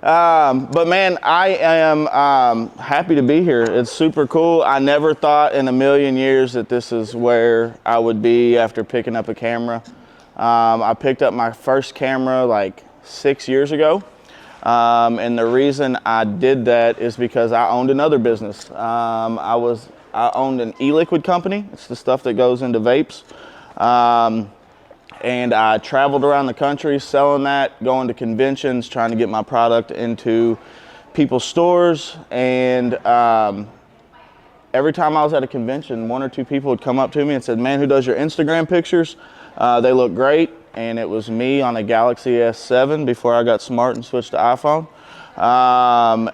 But man, I am happy to be here. It's super cool. I never thought in a million years that this is where I would be after picking up a camera. I picked up my first camera like 6 years ago. And the reason I did that is because I owned another business. I owned an e-liquid company. It's the stuff that goes into vapes. And I traveled around the country selling that, going to conventions, trying to get my product into people's stores. And every time I was at a convention, one or two people would come up to me and said, "Man, who does your Instagram pictures? They look great." And it was me on a Galaxy S7 before I got smart and switched to iPhone.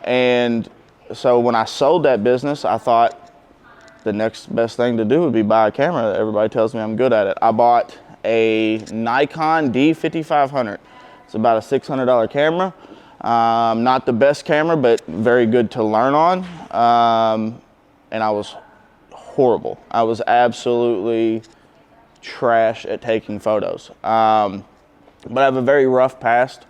And so when I sold that business, I thought the next best thing to do would be buy a camera. Everybody tells me I'm good at it. I bought a Nikon D5500. It's about a $600 camera. Not the best camera, but very good to learn on. And I was horrible. I was absolutely trash at taking photos. But I have a very rough past.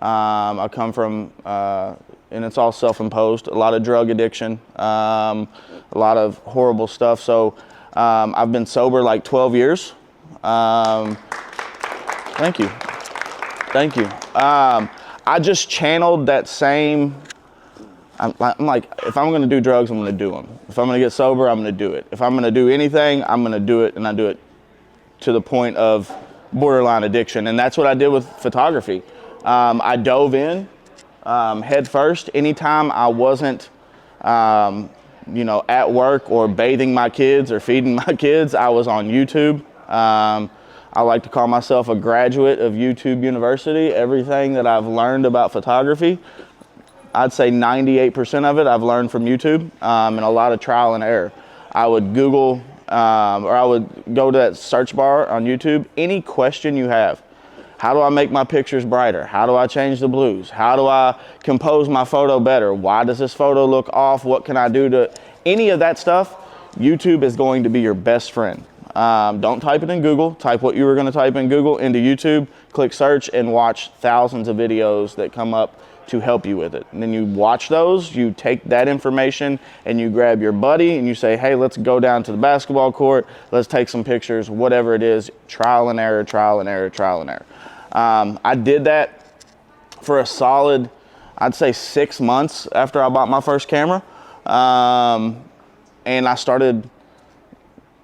I come from, and it's all self-imposed, a lot of drug addiction, a lot of horrible stuff. So I've been sober like 12 years. Thank you. Thank you. I just channeled that same, I'm like, if I'm gonna do drugs, I'm gonna do them. If I'm gonna get sober, I'm gonna do it. If I'm gonna do anything, I'm gonna do it, and I do it to the point of borderline addiction. And that's what I did with photography. I dove in head first. Anytime I wasn't, at work or bathing my kids or feeding my kids, I was on YouTube. I like to call myself a graduate of YouTube University. Everything that I've learned about photography, I'd say 98% of it I've learned from YouTube, and a lot of trial and error. I would Google, or I would go to that search bar on YouTube, any question you have. How do I make my pictures brighter? How do I change the blues? How do I compose my photo better? Why does this photo look off? What can I do to, any of that stuff, YouTube is going to be your best friend. Don't type it in Google. Type what you were going to type in Google into YouTube, click search, and watch thousands of videos that come up to help you with it. And then you watch those, you take that information, and you grab your buddy and you say, "Hey, let's go down to the basketball court. Let's take some pictures," whatever it is, trial and error, trial and error, trial and error. I did that for a solid, I'd say 6 months after I bought my first camera. And I started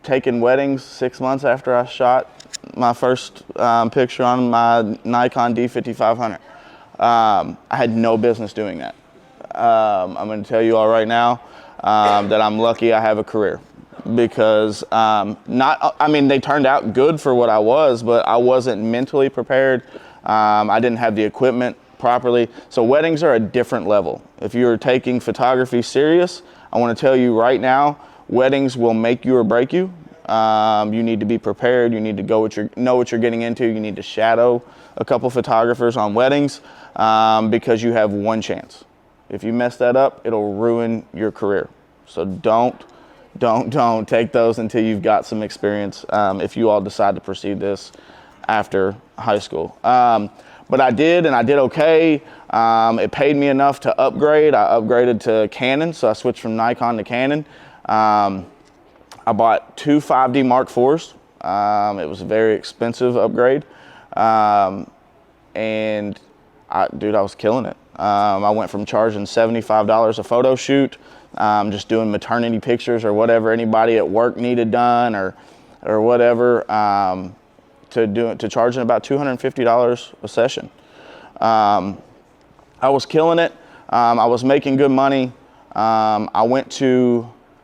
taking weddings 6 months after I shot my first picture on my Nikon D5500. I had no business doing that. I'm going to tell you all right now that I'm lucky I have a career, because they turned out good for what I was, but I wasn't mentally prepared. I didn't have the equipment properly. So weddings are a different level. If you're taking photography serious, I want to tell you right now, weddings will make you or break you. You need to be prepared. You need to know what you're getting into. You need to shadow a couple photographers on weddings, because you have one chance. If you mess that up, it'll ruin your career. So don't take those until you've got some experience, if you all decide to proceed this after high school. But I did, and I did okay. It paid me enough to upgrade. I upgraded to Canon, so I switched from Nikon to Canon. I bought two 5D Mark IVs. It was a very expensive upgrade. And I was killing it. I went from charging $75 a photo shoot, just doing maternity pictures or whatever anybody at work needed done or whatever, to charging about $250 a session. I was killing it. I was making good money.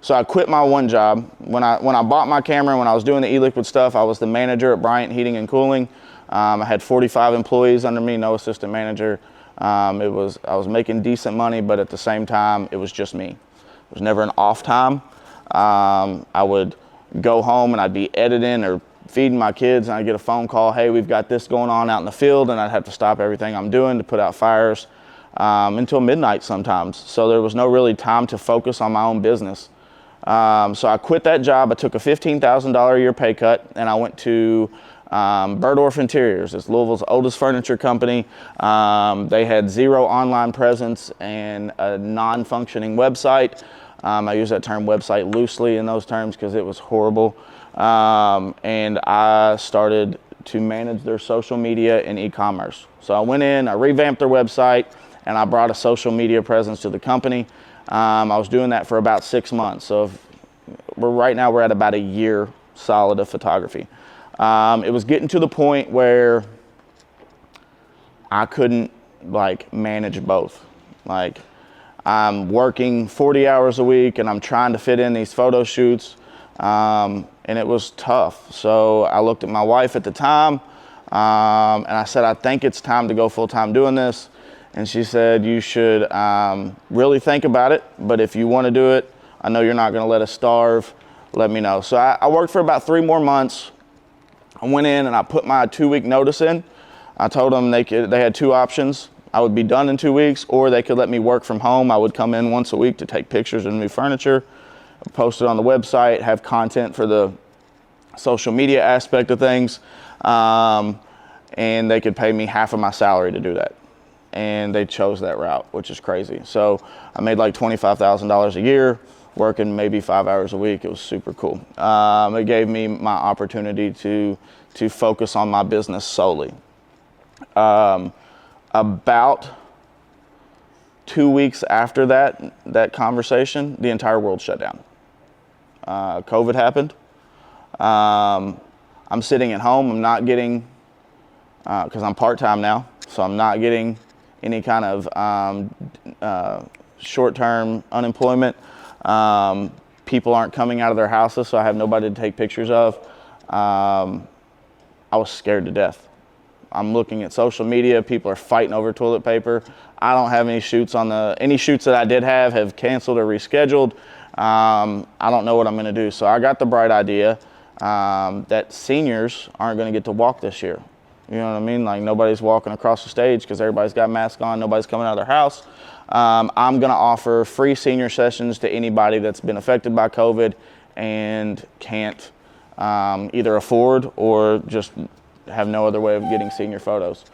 So I quit my one job. When I bought my camera, when I was doing the e-liquid stuff, I was the manager at Bryant Heating and Cooling. I had 45 employees under me, no assistant manager. I was making decent money, but at the same time, it was just me. It was never an off time. I would go home and I'd be editing or feeding my kids, and I'd get a phone call, "Hey, we've got this going on out in the field," and I'd have to stop everything I'm doing to put out fires until midnight sometimes. So there was no really time to focus on my own business. So I quit that job. I took a $15,000 a year pay cut, and I went to Burdorf Interiors is Louisville's oldest furniture company. They had zero online presence and a non-functioning website. I use that term website loosely in those terms because it was horrible. And I started to manage their social media and e-commerce. So I went in, I revamped their website, and I brought a social media presence to the company. I was doing that for about 6 months. So right now we're at about a year solid of photography. It was getting to the point where I couldn't manage both. Like, I'm working 40 hours a week and I'm trying to fit in these photo shoots. And it was tough. So I looked at my wife at the time, and I said, I think it's time to go full-time doing this. And she said, you should really think about it, but if you want to do it, I know you're not going to let us starve, let me know. So I worked for about 3 more months. I went in and I put my 2-week notice in. I told them they had 2 options. I would be done in 2 weeks, or they could let me work from home. I would come in once a week to take pictures of new furniture, post it on the website, have content for the social media aspect of things, and they could pay me half of my salary to do that. And they chose that route, which is crazy. So I made like $25,000 a year, working maybe 5 hours a week. It was super cool. It gave me my opportunity to focus on my business solely. About 2 weeks after that conversation, the entire world shut down. COVID happened. I'm sitting at home. I'm not getting, because I'm part-time now, so I'm not getting any kind of short-term unemployment. People aren't coming out of their houses, so I have nobody to take pictures of. I was scared to death. I'm looking at social media. People are fighting over toilet paper. I don't have any shoots any shoots that I did have canceled or rescheduled. I don't know what I'm going to do. So I got the bright idea that seniors aren't going to get to walk this year. You know what I mean? Like, nobody's walking across the stage because everybody's got masks on. Nobody's coming out of their house. I'm going to offer free senior sessions to anybody that's been affected by COVID and can't either afford or just have no other way of getting senior photos.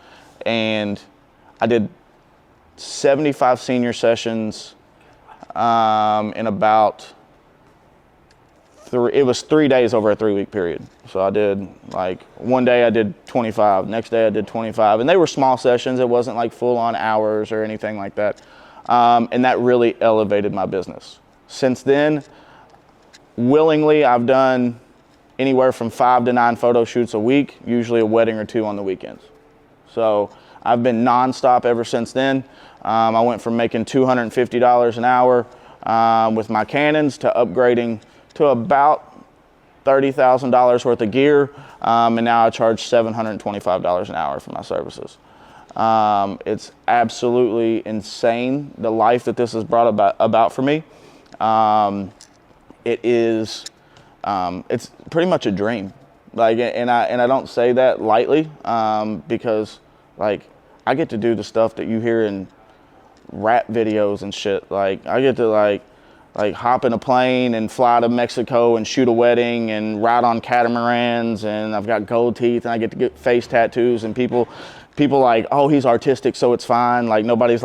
And I did 75 senior sessions in about it was 3 days over a 3-week period. So I did, like, one day I did 25, next day I did 25, and they were small sessions. It wasn't like full on hours or anything like that. And that really elevated my business. Since then, willingly, I've done anywhere from 5 to 9 photo shoots a week, usually a wedding or 2 on the weekends. So I've been nonstop ever since then. I went from making $250 an hour with my Canons to upgrading to about $30,000 worth of gear, and now I charge $725 an hour for my services. It's absolutely insane, the life that this has brought about for me. It's pretty much a dream. Like, and I don't say that lightly, because, like, I get to do the stuff that you hear in rap videos and shit. Like, I get to like hop in a plane and fly to Mexico and shoot a wedding and ride on catamarans, and I've got gold teeth and I get to get face tattoos, and people like, oh, he's artistic, so it's fine. Like, nobody's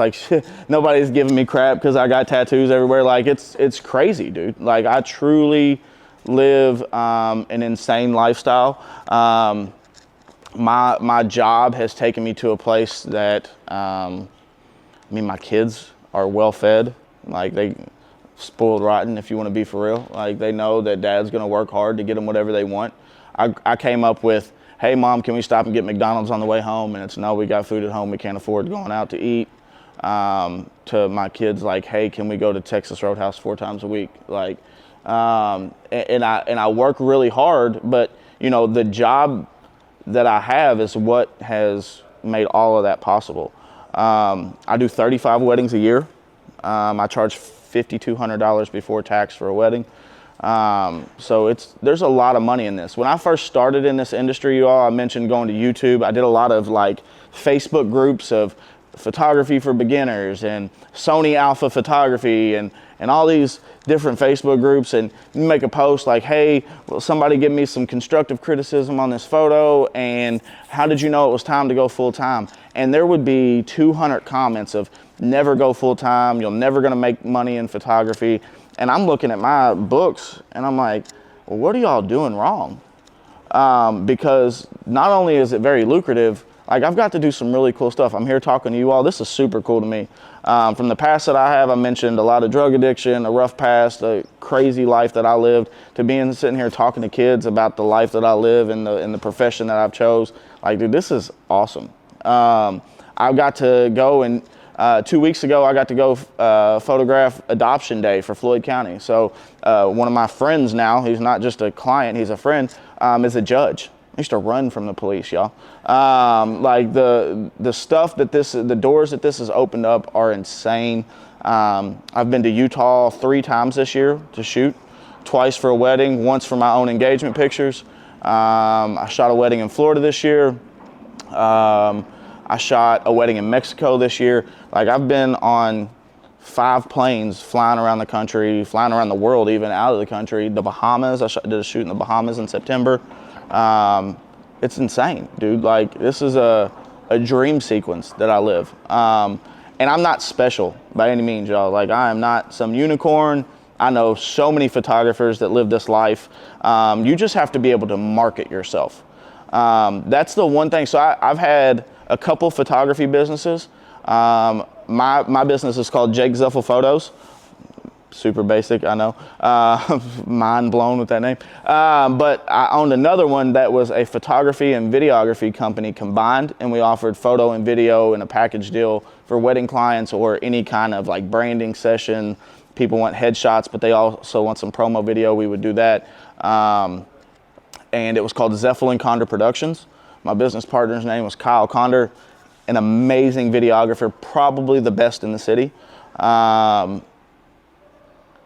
giving me crap because I got tattoos everywhere. Like, it's crazy, dude. Like, I truly live an insane lifestyle. My job has taken me to a place that, my kids are well fed. Like, they spoiled rotten, if you want to be for real. Like, they know that dad's going to work hard to get them whatever they want. I came up with, hey, Mom, can we stop and get McDonald's on the way home? And it's, no, we got food at home. We can't afford going out to eat. To my kids, like, hey, can we go to Texas Roadhouse 4 times a week? Like, and I work really hard, but, you know, the job that I have is what has made all of that possible. I do 35 weddings a year. I charge $5,200 before tax for a wedding. So there's a lot of money in this. When I first started in this industry, you all, I mentioned going to YouTube. I did a lot of like Facebook groups of photography for beginners and Sony Alpha photography and all these different Facebook groups, and you make a post like, hey, will somebody give me some constructive criticism on this photo, and how did you know it was time to go full time? And there would be 200 comments of never go full time, you're never gonna make money in photography. And I'm looking at my books and I'm like, well, what are y'all doing wrong? Because not only is it very lucrative, like I've got to do some really cool stuff. I'm here talking to you all. This is super cool to me. From the past that I have, I mentioned a lot of drug addiction, a rough past, a crazy life that I lived, to being sitting here talking to kids about the life that I live and the profession that I've chose. Like, dude, this is awesome. I got to go and 2 weeks ago, I got to go photograph Adoption Day for Floyd County. So one of my friends now, he's not just a client, he's a friend, is a judge. I used to run from the police, y'all. Like the stuff that the doors that this has opened up are insane. I've been to Utah 3 times this year to shoot, twice for a wedding, once for my own engagement pictures. I shot a wedding in Florida this year. I shot a wedding in Mexico this year. Like, I've been on 5 planes flying around the country, flying around the world, even out of the country. The Bahamas, did a shoot in the Bahamas in September. It's insane, dude. Like, this is a dream sequence that I live. And I'm not special by any means, y'all. Like, I am not some unicorn. I know so many photographers that live this life. You just have to be able to market yourself. That's the one thing. So I've had a couple photography businesses. My business is called Zaepfel Photos. Super basic, I know. Mind blown with that name. But I owned another one that was a photography and videography company combined, and we offered photo and video in a package deal for wedding clients or any kind of like branding session. People want headshots, but they also want some promo video. We would do that. And it was called Zaepfel and Condor Productions. My business partner's name was Kyle Condor, an amazing videographer, probably the best in the city.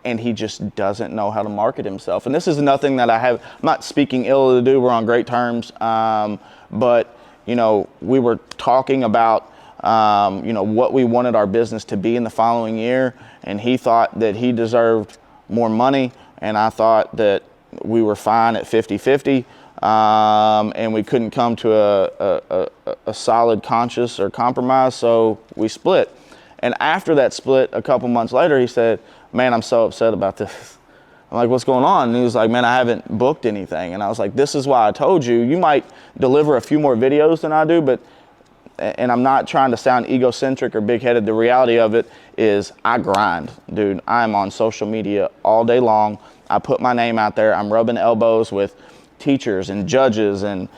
And he just doesn't know how to market himself. And this is nothing that I'm not speaking ill of the dude, we're on great terms. But, you know, we were talking about, you know, what we wanted our business to be in the following year. And he thought that he deserved more money. And I thought that we were fine at 50-50. And we couldn't come to a solid conscious or compromise, so we split. And after that split, a couple months later, he said, man, I'm so upset about this. I'm like, what's going on? And he was like, man, I haven't booked anything. And I was like, this is why I told you, you might deliver a few more videos than I do, but, and I'm not trying to sound egocentric or big-headed. The reality of it is I grind, dude. I'm on social media all day long. I put my name out there. I'm rubbing elbows with teachers and judges and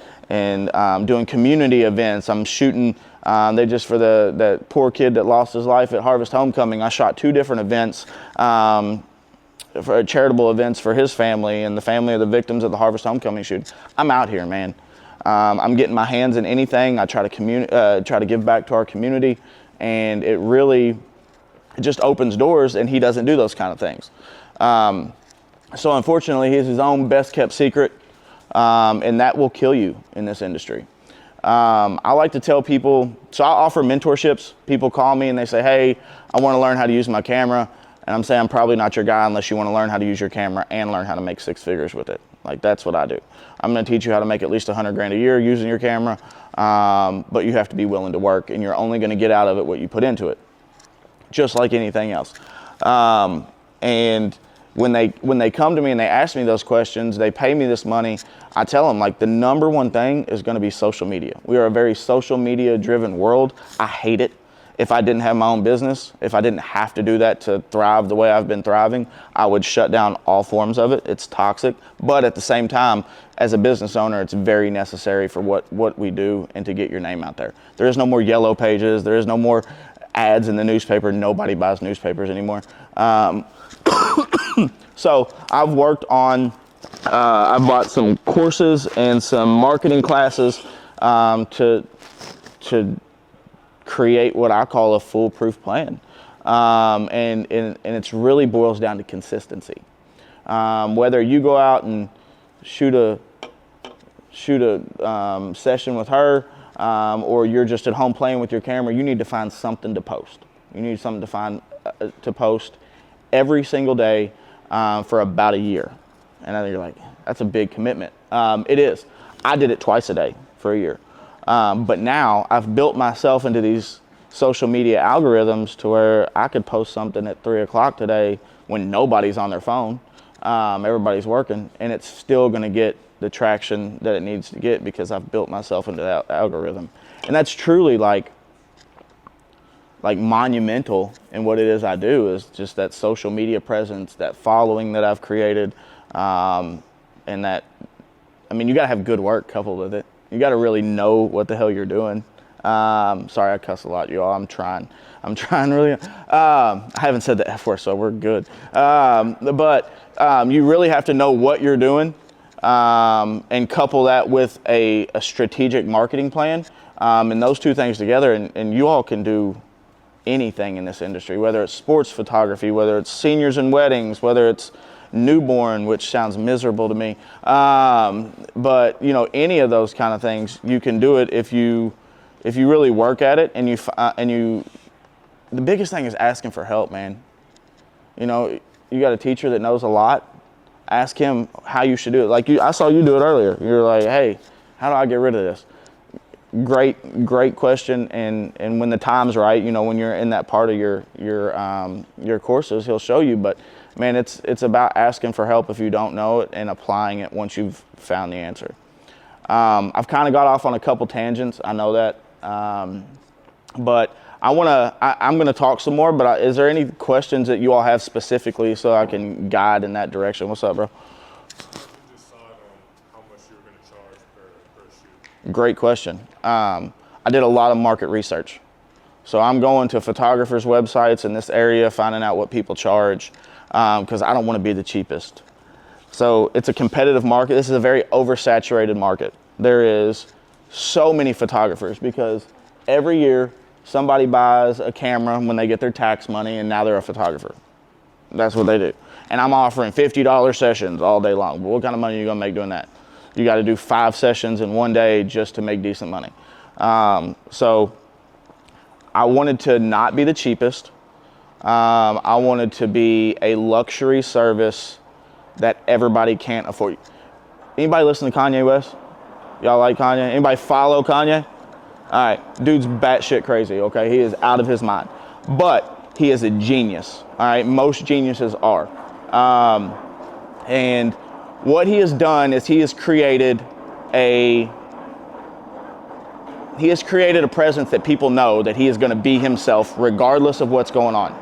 doing community events. I'm shooting, they just, for that poor kid that lost his life at Harvest Homecoming, I shot 2 different events, for charitable events for his family and the family of the victims of the Harvest Homecoming shoot. I'm out here, man. I'm getting my hands in anything. I try to give back to our community, and it really just opens doors, and he doesn't do those kind of things. So unfortunately, he's his own best kept secret. And that will kill you in this industry. I like to tell people, so I offer mentorships. People call me and they say, hey, I want to learn how to use my camera. And I'm saying, I'm probably not your guy unless you want to learn how to use your camera and learn how to make 6 figures with it. Like, that's what I do. I'm going to teach you how to make at least 100 grand a year using your camera. But you have to be willing to work, and you're only going to get out of it what you put into it, just like anything else. And when they come to me and they ask me those questions, they pay me this money, I tell them, like, the number one thing is going to be social media. We are a very social media driven world. I hate it. If I didn't have my own business, if I didn't have to do that to thrive the way I've been thriving, I would shut down all forms of it. It's toxic. But at the same time, as a business owner, it's very necessary for what we do and to get your name out there. There is no more yellow pages. There is no more ads in the newspaper. Nobody buys newspapers anymore. So I've worked on, I bought some courses and some marketing classes to create what I call a foolproof plan. And it really boils down to consistency. Whether you go out and shoot a session with her, or you're just at home playing with your camera, you need to find something to post. You need something to find to post every single day for about a year. And then you're like, that's a big commitment. It is. I did it twice a day for a year. But now I've built myself into these social media algorithms to where I could post something at 3 o'clock today when nobody's on their phone. Everybody's working, and it's still going to get the traction that it needs to get because I've built myself into that algorithm. And that's truly like monumental in what it is I do, is just that social media presence, that following that I've created, and that, I mean, you got to have good work coupled with it. You got to really know what the hell you're doing. Sorry, I cuss a lot, y'all. I'm trying really. I haven't said the F word, so we're good. But you really have to know what you're doing, and couple that with a strategic marketing plan. And those two things together, and you all can do anything in this industry, whether it's sports photography, whether it's seniors and weddings, whether it's newborn, which sounds miserable to me. But you know, any of those kind of things, you can do it if you really work at it, and the biggest thing is asking for help, man. You know, you got a teacher that knows a lot, ask him how you should do it. Like I saw you do it earlier. You're like, hey, how do I get rid of this? Great question. And when the time's right, you know, when you're in that part of your courses, he'll show you. But man, it's about asking for help if you don't know it and applying it once you've found the answer. I've kind of got off on a couple tangents. I know that. But I'm going to talk some more, but is there any questions that you all have specifically so I can guide in that direction? What's up, bro? Decide on how much you're going to charge per shoot? Great question. I did a lot of market research. So I'm going to photographers' websites in this area, finding out what people charge, because I don't want to be the cheapest. So it's a competitive market. This is a very oversaturated market. There is so many photographers because every year somebody buys a camera when they get their tax money, and now they're a photographer. That's what they do. And I'm offering $50 sessions all day long. But what kind of money are you gonna make doing that? You gotta do 5 sessions in one day just to make decent money. So I wanted to not be the cheapest. I wanted to be a luxury service that everybody can't afford. Anybody listen to Kanye West? Y'all like Kanye? Anybody follow Kanye? All right, dude's batshit crazy, okay? He is out of his mind. But he is a genius, all right? Most geniuses are. And what he has done is he has created a presence that people know that he is gonna be himself regardless of what's going on.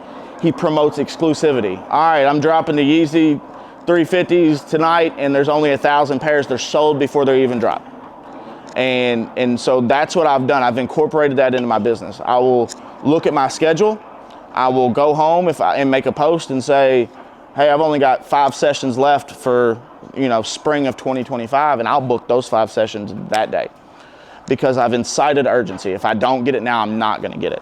He promotes exclusivity. All right, I'm dropping the Yeezy 350s tonight, and there's only 1,000 pairs. They're sold before they're even dropped. And so that's what I've done. I've incorporated that into my business. I will look at my schedule. I will go home and make a post and say, hey, I've only got 5 sessions left for, you know, spring of 2025, and I'll book those 5 sessions that day because I've incited urgency. If I don't get it now, I'm not going to get it.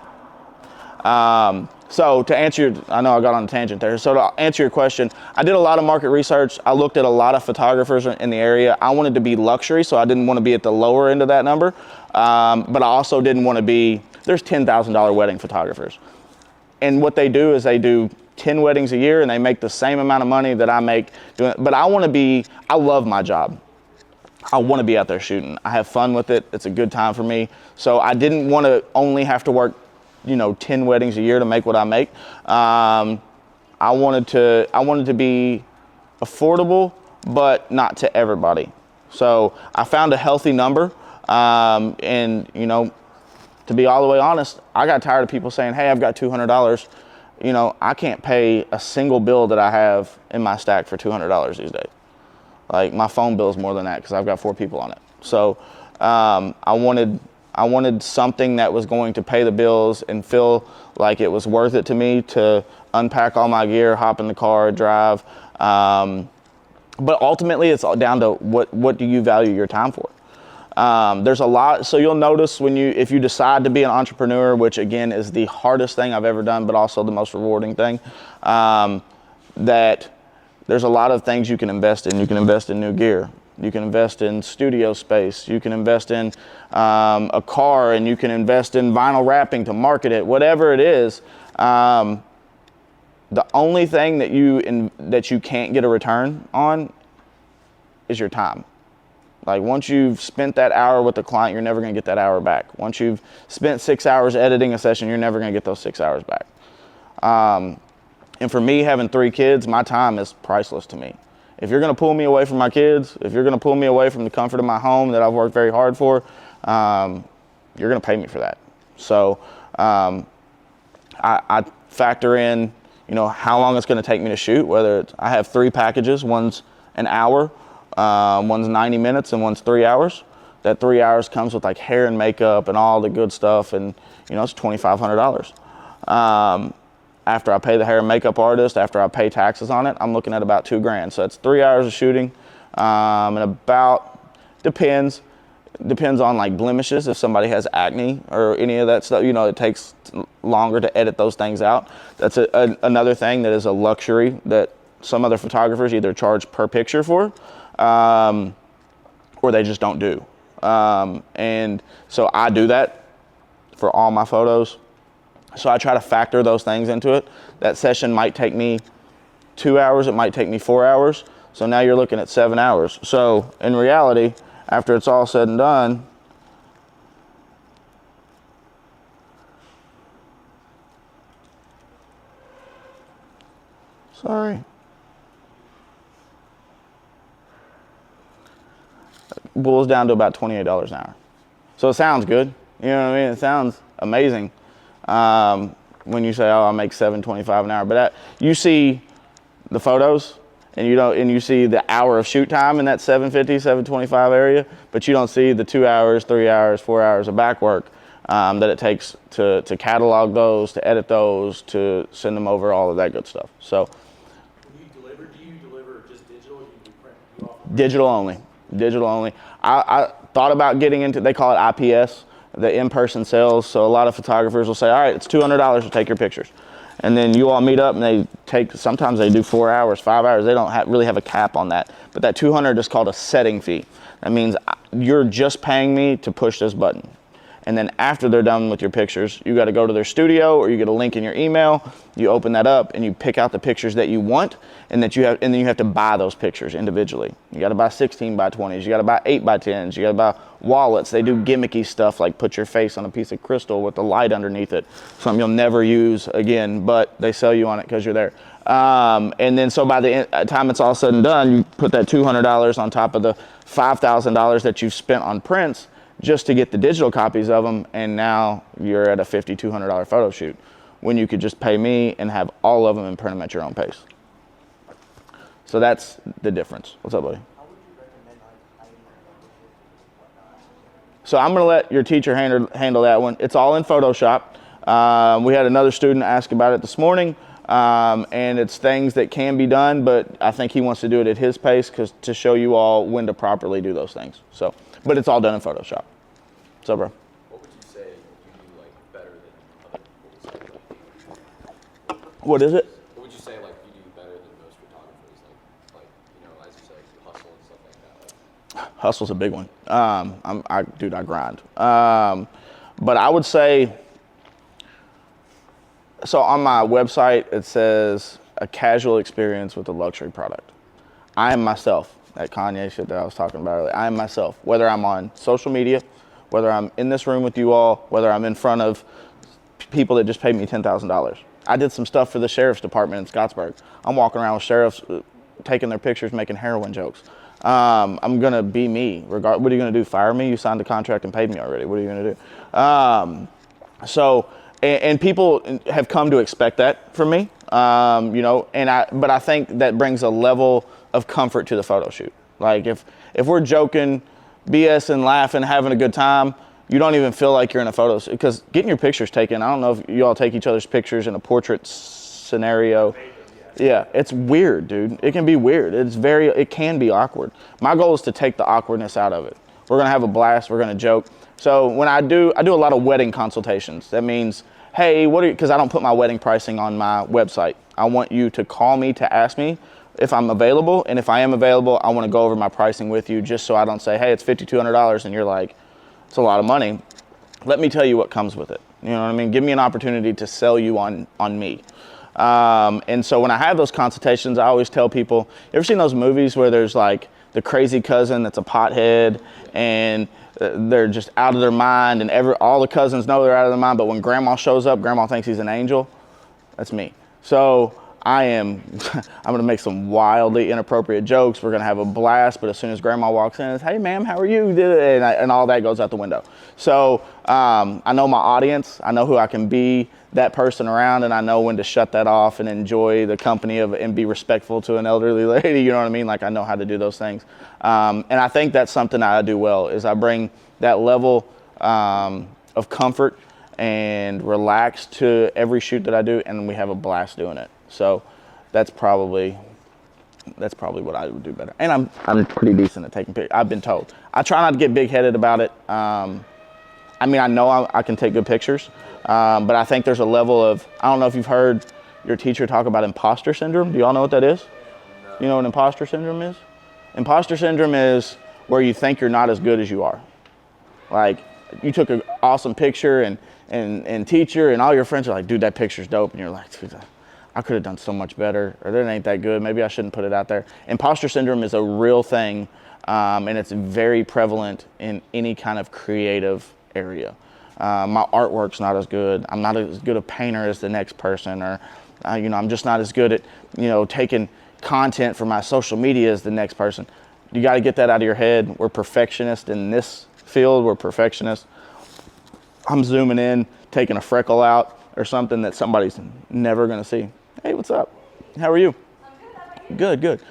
So to answer I know I got on a tangent there. So to answer your question, I did a lot of market research. I looked at a lot of photographers in the area. I wanted to be luxury, so I didn't want to be at the lower end of that number. But I also didn't want to be, there's $10,000 wedding photographers. And what they do is they do 10 weddings a year and they make the same amount of money that I make doing it. But I love my job. I want to be out there shooting. I have fun with it. It's a good time for me. So I didn't want to only have to work 10 weddings a year to make what I make. I wanted to be affordable, but not to everybody. So I found a healthy number. And to be all the way honest, I got tired of people saying, hey, I've got $200. I can't pay a single bill that I have in my stack for $200 these days. Like my phone bill is more than that because I've got 4 people on it. So I wanted something that was going to pay the bills and feel like it was worth it to me to unpack all my gear, hop in the car, drive. But ultimately, it's all down to what do you value your time for? There's a lot. So you'll notice if you decide to be an entrepreneur, which again is the hardest thing I've ever done, but also the most rewarding thing, that there's a lot of things you can invest in. You can invest in new gear. You can invest in studio space. You can invest in a car, and you can invest in vinyl wrapping to market it. Whatever it is, the only thing that you can't get a return on is your time. Like once you've spent that hour with the client, you're never going to get that hour back. Once you've spent 6 hours editing a session, you're never going to get those 6 hours back. And for me, having 3 kids, my time is priceless to me. If you're going to pull me away from my kids, if you're going to pull me away from the comfort of my home that I've worked very hard for, you're going to pay me for that. So I factor in, how long it's going to take me to shoot. Whether I have 3 packages, one's an hour. One's 90 minutes and one's 3 hours. That 3 hours comes with like hair and makeup and all the good stuff, and it's $2,500. After I pay the hair and makeup artist, after I pay taxes on it, I'm looking at about $2,000. So that's 3 hours of shooting, and about depends on like blemishes. If somebody has acne or any of that stuff, it takes longer to edit those things out. That's another thing that is a luxury that some other photographers either charge per picture for, or they just don't do. And so I do that for all my photos. So I try to factor those things into it. That session might take me 2 hours, it might take me 4 hours. So now you're looking at 7 hours. So in reality, after it's all said and done, boils down to about $28 an hour. So it sounds good. You know what I mean? It sounds amazing when you say, "Oh, I make $7.25 an hour." But you see the photos, and you see the hour of shoot time in that $7.50, $7.25 area, but you don't see the 2 hours, 3 hours, 4 hours of back work that it takes to catalog those, to edit those, to send them over, all of that good stuff. So. Do you deliver just digital, or do you do print? Digital only. Digital only. I thought about getting into, they call it IPS, the in-person sales. So a lot of photographers will say, all right, it's $200 to take your pictures. And then you all meet up and sometimes they do 4 hours, 5 hours. They don't really have a cap on that. But that $200 is called a setting fee. That means you're just paying me to push this button. And then after they're done with your pictures, you got to go to their studio, or you get a link in your email. You open that up and you pick out the pictures that you want, and then you have to buy those pictures individually. You got to buy 16 by 20s. You got to buy 8 by 10s. You got to buy wallets. They do gimmicky stuff like put your face on a piece of crystal with the light underneath it. Something you'll never use again, but they sell you on it because you're there. And then so by the time it's all said and done, you put that $200 on top of the $5,000 that you've spent on prints just to get the digital copies of them, and now you're at a $5,200 photo shoot when you could just pay me and have all of them and print them at your own pace. So that's the difference. What's up, buddy? How would you recommend hiding and whatnot? So I'm going to let your teacher handle that one. It's all in Photoshop. We had another student ask about it this morning, and it's things that can be done, but I think he wants to do it at his pace to show you all when to properly do those things. So, but it's all done in Photoshop. What's up, bro? What would you say you do better than other people? What is it? What would you say you do better than most photographers? As you said, hustle and stuff like that. Hustle's a big one. I grind. But I would say, so on my website it says a casual experience with a luxury product. I am myself. That Kanye shit that I was talking about earlier. I am myself. Whether I'm on social media, whether I'm in this room with you all, whether I'm in front of people that just paid me $10,000. I did some stuff for the sheriff's department in Scottsburg. I'm walking around with sheriffs taking their pictures, making heroin jokes. I'm going to be me. What are you going to do? Fire me? You signed a contract and paid me already. What are you going to do? And people have come to expect that from me, but I think that brings a level of comfort to the photo shoot. Like if we're joking, BS and laughing, having a good time, you don't even feel like you're in a photo shoot, because getting your pictures taken, I don't know if you all take each other's pictures in a portrait scenario. Yeah, it's weird, dude. It can be weird. It can be awkward. My goal is to take the awkwardness out of it. We're gonna have a blast, we're gonna joke. So when I do a lot of wedding consultations. That means, hey, because I don't put my wedding pricing on my website. I want you to call me to ask me, if I'm available, and if I am available, I want to go over my pricing with you just so I don't say, hey, it's $5,200, and you're like, it's a lot of money. Let me tell you what comes with it. You know what I mean? Give me an opportunity to sell you on me. And so when I have those consultations, I always tell people, you ever seen those movies where there's like the crazy cousin that's a pothead and they're just out of their mind, and all the cousins know they're out of their mind, but when grandma shows up, grandma thinks he's an angel? That's me. So I'm gonna make some wildly inappropriate jokes. We're gonna have a blast, but as soon as grandma walks in, it's, hey ma'am, how are you? And all that goes out the window. So I know my audience, I know who I can be that person around, and I know when to shut that off and enjoy the company of and be respectful to an elderly lady, you know what I mean? Like, I know how to do those things. And I think that's something I do well, is I bring that level of comfort and relax to every shoot that I do, and we have a blast doing it. So that's probably what I would do better. And I'm pretty decent at taking pictures, I've been told. I try not to get big-headed about it. I mean, I know I can take good pictures, but I think there's a level of, I don't know if you've heard your teacher talk about imposter syndrome. Do y'all know what that is? No. You know what imposter syndrome is? Imposter syndrome is where you think you're not as good as you are. Like, you took an awesome picture and teacher and all your friends are like, dude, that picture's dope. And you're like, dude, I could have done so much better, or that ain't that good. Maybe I shouldn't put it out there. Imposter syndrome is a real thing, and it's very prevalent in any kind of creative area. My artwork's not as good. I'm not as good a painter as the next person, or I'm just not as good at taking content for my social media as the next person. You got to get that out of your head. We're perfectionists in this field. We're perfectionists. I'm zooming in, taking a freckle out or something that somebody's never going to see. Hey, what's up? How are you? I'm good. How about you? Good.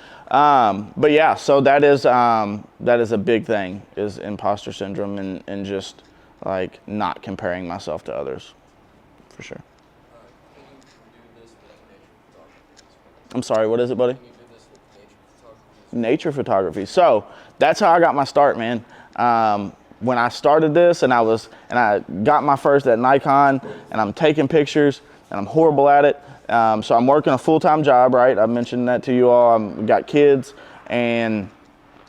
But yeah, so that is a big thing, is imposter syndrome, and just like not comparing myself to others, for sure. Can you do this with nature photography? I'm sorry, what is it, buddy? Can you do this with nature photography? Nature photography. So that's how I got my start, man. When I started this, and I got my first at Nikon, and I'm taking pictures, and I'm horrible at it. So I'm working a full-time job, right? I mentioned that to you all. I've got kids, and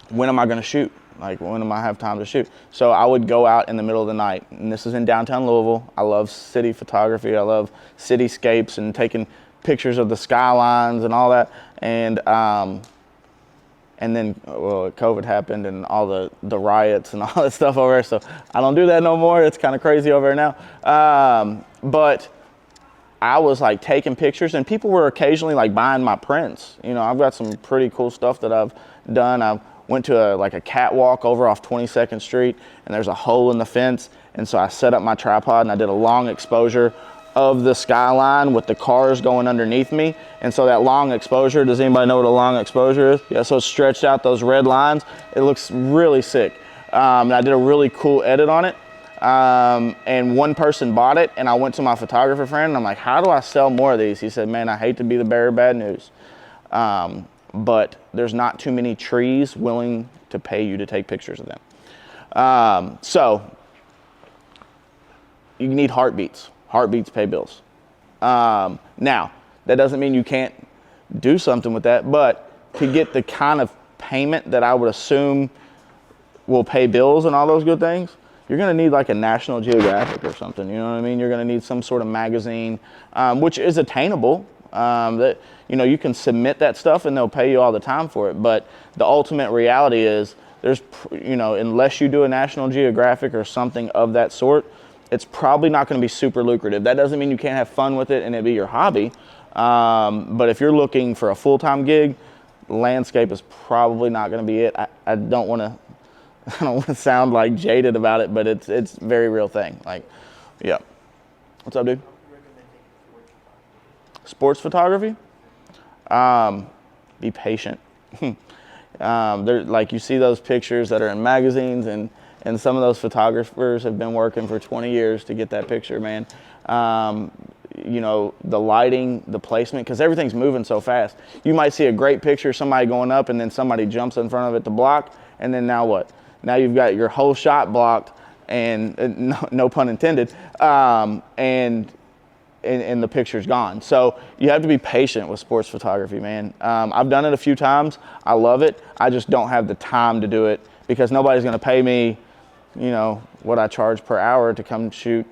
when am I going to shoot? Like, when am I have time to shoot? So I would go out in the middle of the night, and this is in downtown Louisville. I love city photography. I love cityscapes and taking pictures of the skylines and all that. And then, COVID happened and all the riots and all that stuff over there. So I don't do that no more. It's kind of crazy over there now. But I was like taking pictures, and people were occasionally like buying my prints. I've got some pretty cool stuff that I've done. I went to a catwalk over off 22nd Street, and there's a hole in the fence. And so I set up my tripod and I did a long exposure of the skyline with the cars going underneath me. And so that long exposure, does anybody know what a long exposure is? Yeah, so it stretched out those red lines. It looks really sick. And I did a really cool edit on it. And one person bought it, and I went to my photographer friend and I'm like, how do I sell more of these? He said, man, I hate to be the bearer of bad news, but there's not too many trees willing to pay you to take pictures of them. So you need heartbeats. Heartbeats pay bills. Now, that doesn't mean you can't do something with that, but to get the kind of payment that I would assume will pay bills and all those good things, you're going to need like a National Geographic or something. You know what I mean? You're going to need some sort of magazine, which is attainable. That you can submit that stuff and they'll pay you all the time for it. But the ultimate reality is, unless you do a National Geographic or something of that sort, it's probably not going to be super lucrative. That doesn't mean you can't have fun with it and it be your hobby. But if you're looking for a full-time gig, landscape is probably not going to be it. I don't want to sound like jaded about it, but it's a very real thing. Like, yeah. What's up, dude? Sports photography? Be patient. Like, you see those pictures that are in magazines, and some of those photographers have been working for 20 years to get that picture, man. The lighting, the placement, because everything's moving so fast. You might see a great picture of somebody going up, and then somebody jumps in front of it to block, and then now what? Now you've got your whole shot blocked, and no pun intended, and and the picture's gone. So you have to be patient with sports photography, man. I've done it a few times. I love it. I just don't have the time to do it because nobody's going to pay me, what I charge per hour to come shoot,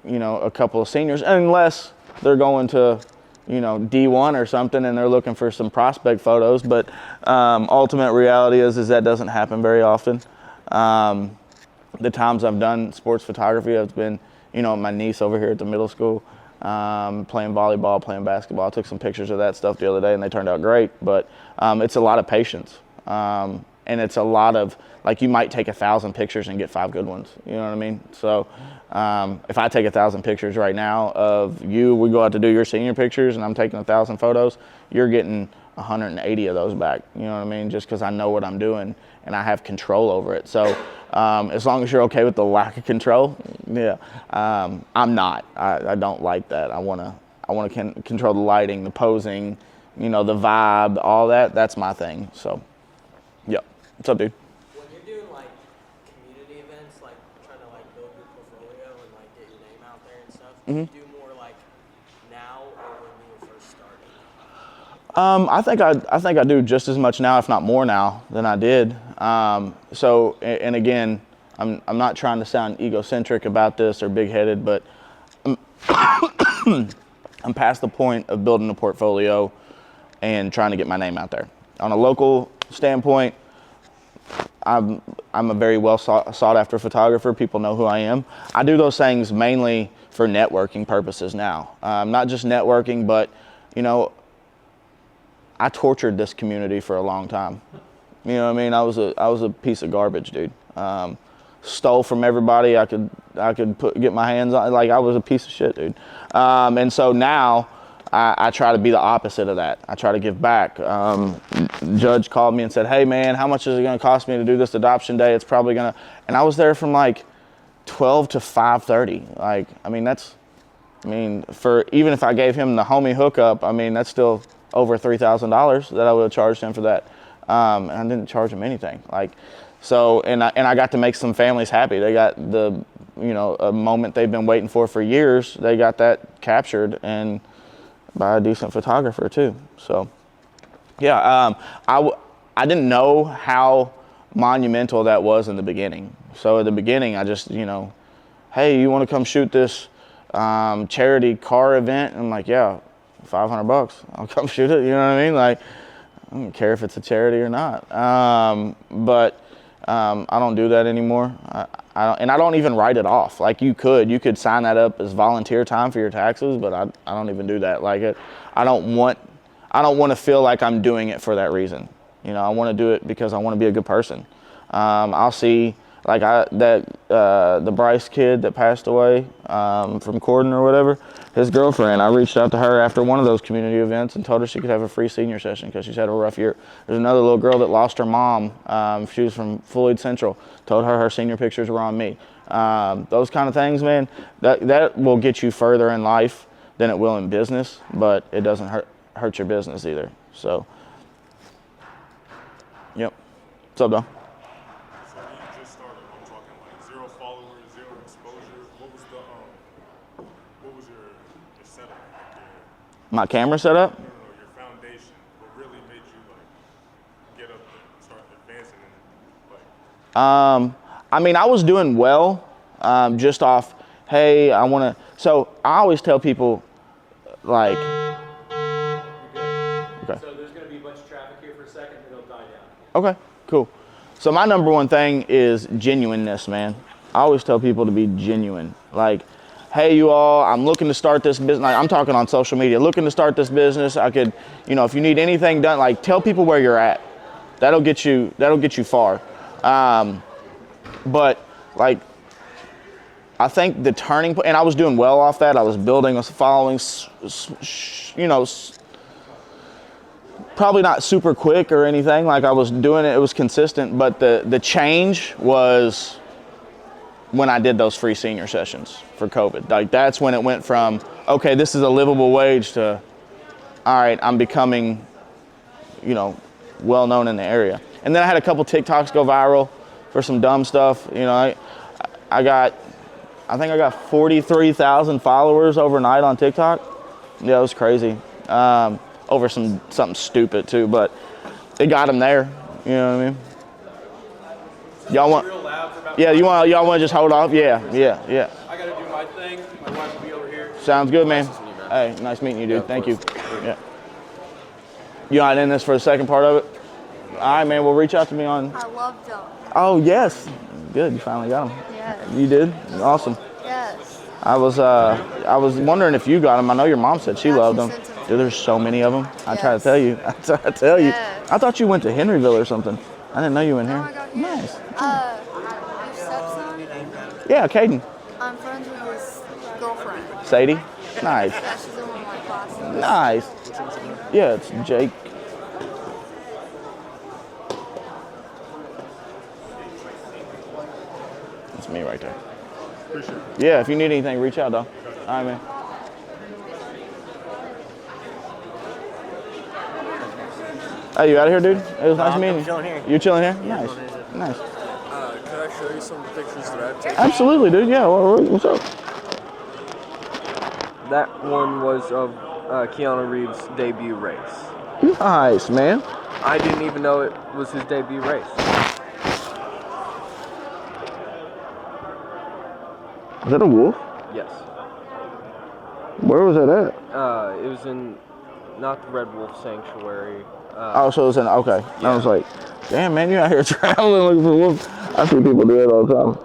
a couple of seniors, unless they're going to, D1 or something and they're looking for some prospect photos. But ultimate reality is that doesn't happen very often. The times I've done sports photography, I've been, my niece over here at the middle school, playing volleyball, playing basketball. I took some pictures of that stuff the other day and they turned out great. But it's a lot of patience. And it's a lot of, like, you might take 1,000 pictures and get 5 good ones. You know what I mean? So if I take 1,000 pictures right now of you, we go out to do your senior pictures and I'm taking 1,000 photos, you're getting 180 of those back. You know what I mean? Just because I know what I'm doing and I have control over it. So as long as you're okay with the lack of control, yeah. I'm not. I don't like that. I want to control the lighting, the posing, the vibe, all that. That's my thing. So, yeah. What's up, dude? When you're doing like community events, like trying to like build your portfolio and like get your name out there and stuff, do you do more like now or when you were first starting? I think I do just as much now, if not more now, than I did. So, and again, I'm not trying to sound egocentric about this or big-headed, but I'm past the point of building a portfolio and trying to get my name out there. On a local standpoint, I'm a very well sought after photographer. People know who I am. I do those things mainly for networking purposes now. Not just networking, but I tortured this community for a long time. You know what I mean? I was a piece of garbage, dude. Stole from everybody I could get my hands on. Like, I was a piece of shit, dude. And so now I try to be the opposite of that. I try to give back. Judge called me and said, "Hey man, how much is it going to cost me to do this adoption day? It's probably going to," and I was there from like 12 to 5:30. Like, for even if I gave him the homie hookup, that's still over $3,000 that I would have charged him for that. And I didn't charge him anything. Like, so, and I got to make some families happy. They got the, a moment they've been waiting for years. They got that captured and by a decent photographer too. So, yeah, I didn't know how monumental that was in the beginning. So at the beginning, I just, hey, you want to come shoot this charity car event? And I'm like, yeah, $500. I'll come shoot it. You know what I mean? Like, I don't care if it's a charity or not. But I don't do that anymore. I don't even write it off. Like, you could sign that up as volunteer time for your taxes, but I don't even do that. Like, I don't want to feel like I'm doing it for that reason. I want to do it because I want to be a good person. I'll see, like, the Bryce kid that passed away from Corden or whatever, his girlfriend, I reached out to her after one of those community events and told her she could have a free senior session because she's had a rough year. There's another little girl that lost her mom. She was from Floyd Central. Told her senior pictures were on me. Those kind of things, man, that will get you further in life than it will in business, but it doesn't hurt your business either. So, yep. What's up, Don? So when you just started, I'm talking like 0 followers, 0 exposure. What was your setup? My camera setup? No, your foundation. What really made you like get up and start advancing and like? I was doing well, just off, hey, I want to. So I always tell people, like. Okay. So there's going to be a bunch of traffic here for a second, and it'll die down. Okay, cool. So my number one thing is genuineness, man. I always tell people to be genuine. Like, hey, you all, I'm looking to start this business. Like, I'm talking on social media, looking to start this business. I could, if you need anything done, like, tell people where you're at. That'll get you far. But like, I think the turning point, and I was doing well off that. I was building a following, probably not super quick or anything. Like, I was doing it, it was consistent. But the change was when I did those free senior sessions for COVID. Like, that's when it went from, okay, this is a livable wage to, all right, I'm becoming, well known in the area. And then I had a couple TikToks go viral for some dumb stuff. I got I think I got 43,000 followers overnight on TikTok. Yeah, it was crazy. Over something stupid too, but it got him there. You know what I mean? Y'all want? Yeah, y'all want to just hold off? Yeah. I gotta do my thing. My wife will be over here. Sounds good, man. Hey, nice meeting you, dude. Thank you. Yeah. You not in this for the second part of it? All right, man. Well, reach out to me on. I love them. Oh yes, good. You finally got them. Yes. You did? Awesome. Yes. I was wondering if you got them. I know your mom said she Yeah, loved she them. sent them. Dude, there's so many of them. I try to Yes. tell you. I try to tell you. Yes. I thought you went to Henryville or something. I didn't know you went Oh here. my God, yes. Nice. Your stepson? Yeah, Caden. I'm friends with his girlfriend. Sadie. Nice. Yeah, she's in one of my classes. Nice. Yeah, it's Jake. That's me right there. Appreciate it. Yeah, if you need anything, reach out, though. All right, man. Hey, you out of here, dude? It was nice meeting you. chilling here. You chilling here? Nice. Nice. Could I show you some pictures that I've taken? Absolutely, dude. Yeah, what's up? That one was of Keanu Reeves' debut race. Nice, man. I didn't even know it was his debut race. Is that a wolf? Yes. Where was that at? It was in, not the Red Wolf Sanctuary. Oh, so it was in, okay. I was like, damn, man, you out here traveling looking for wolves. I see people do it all the time.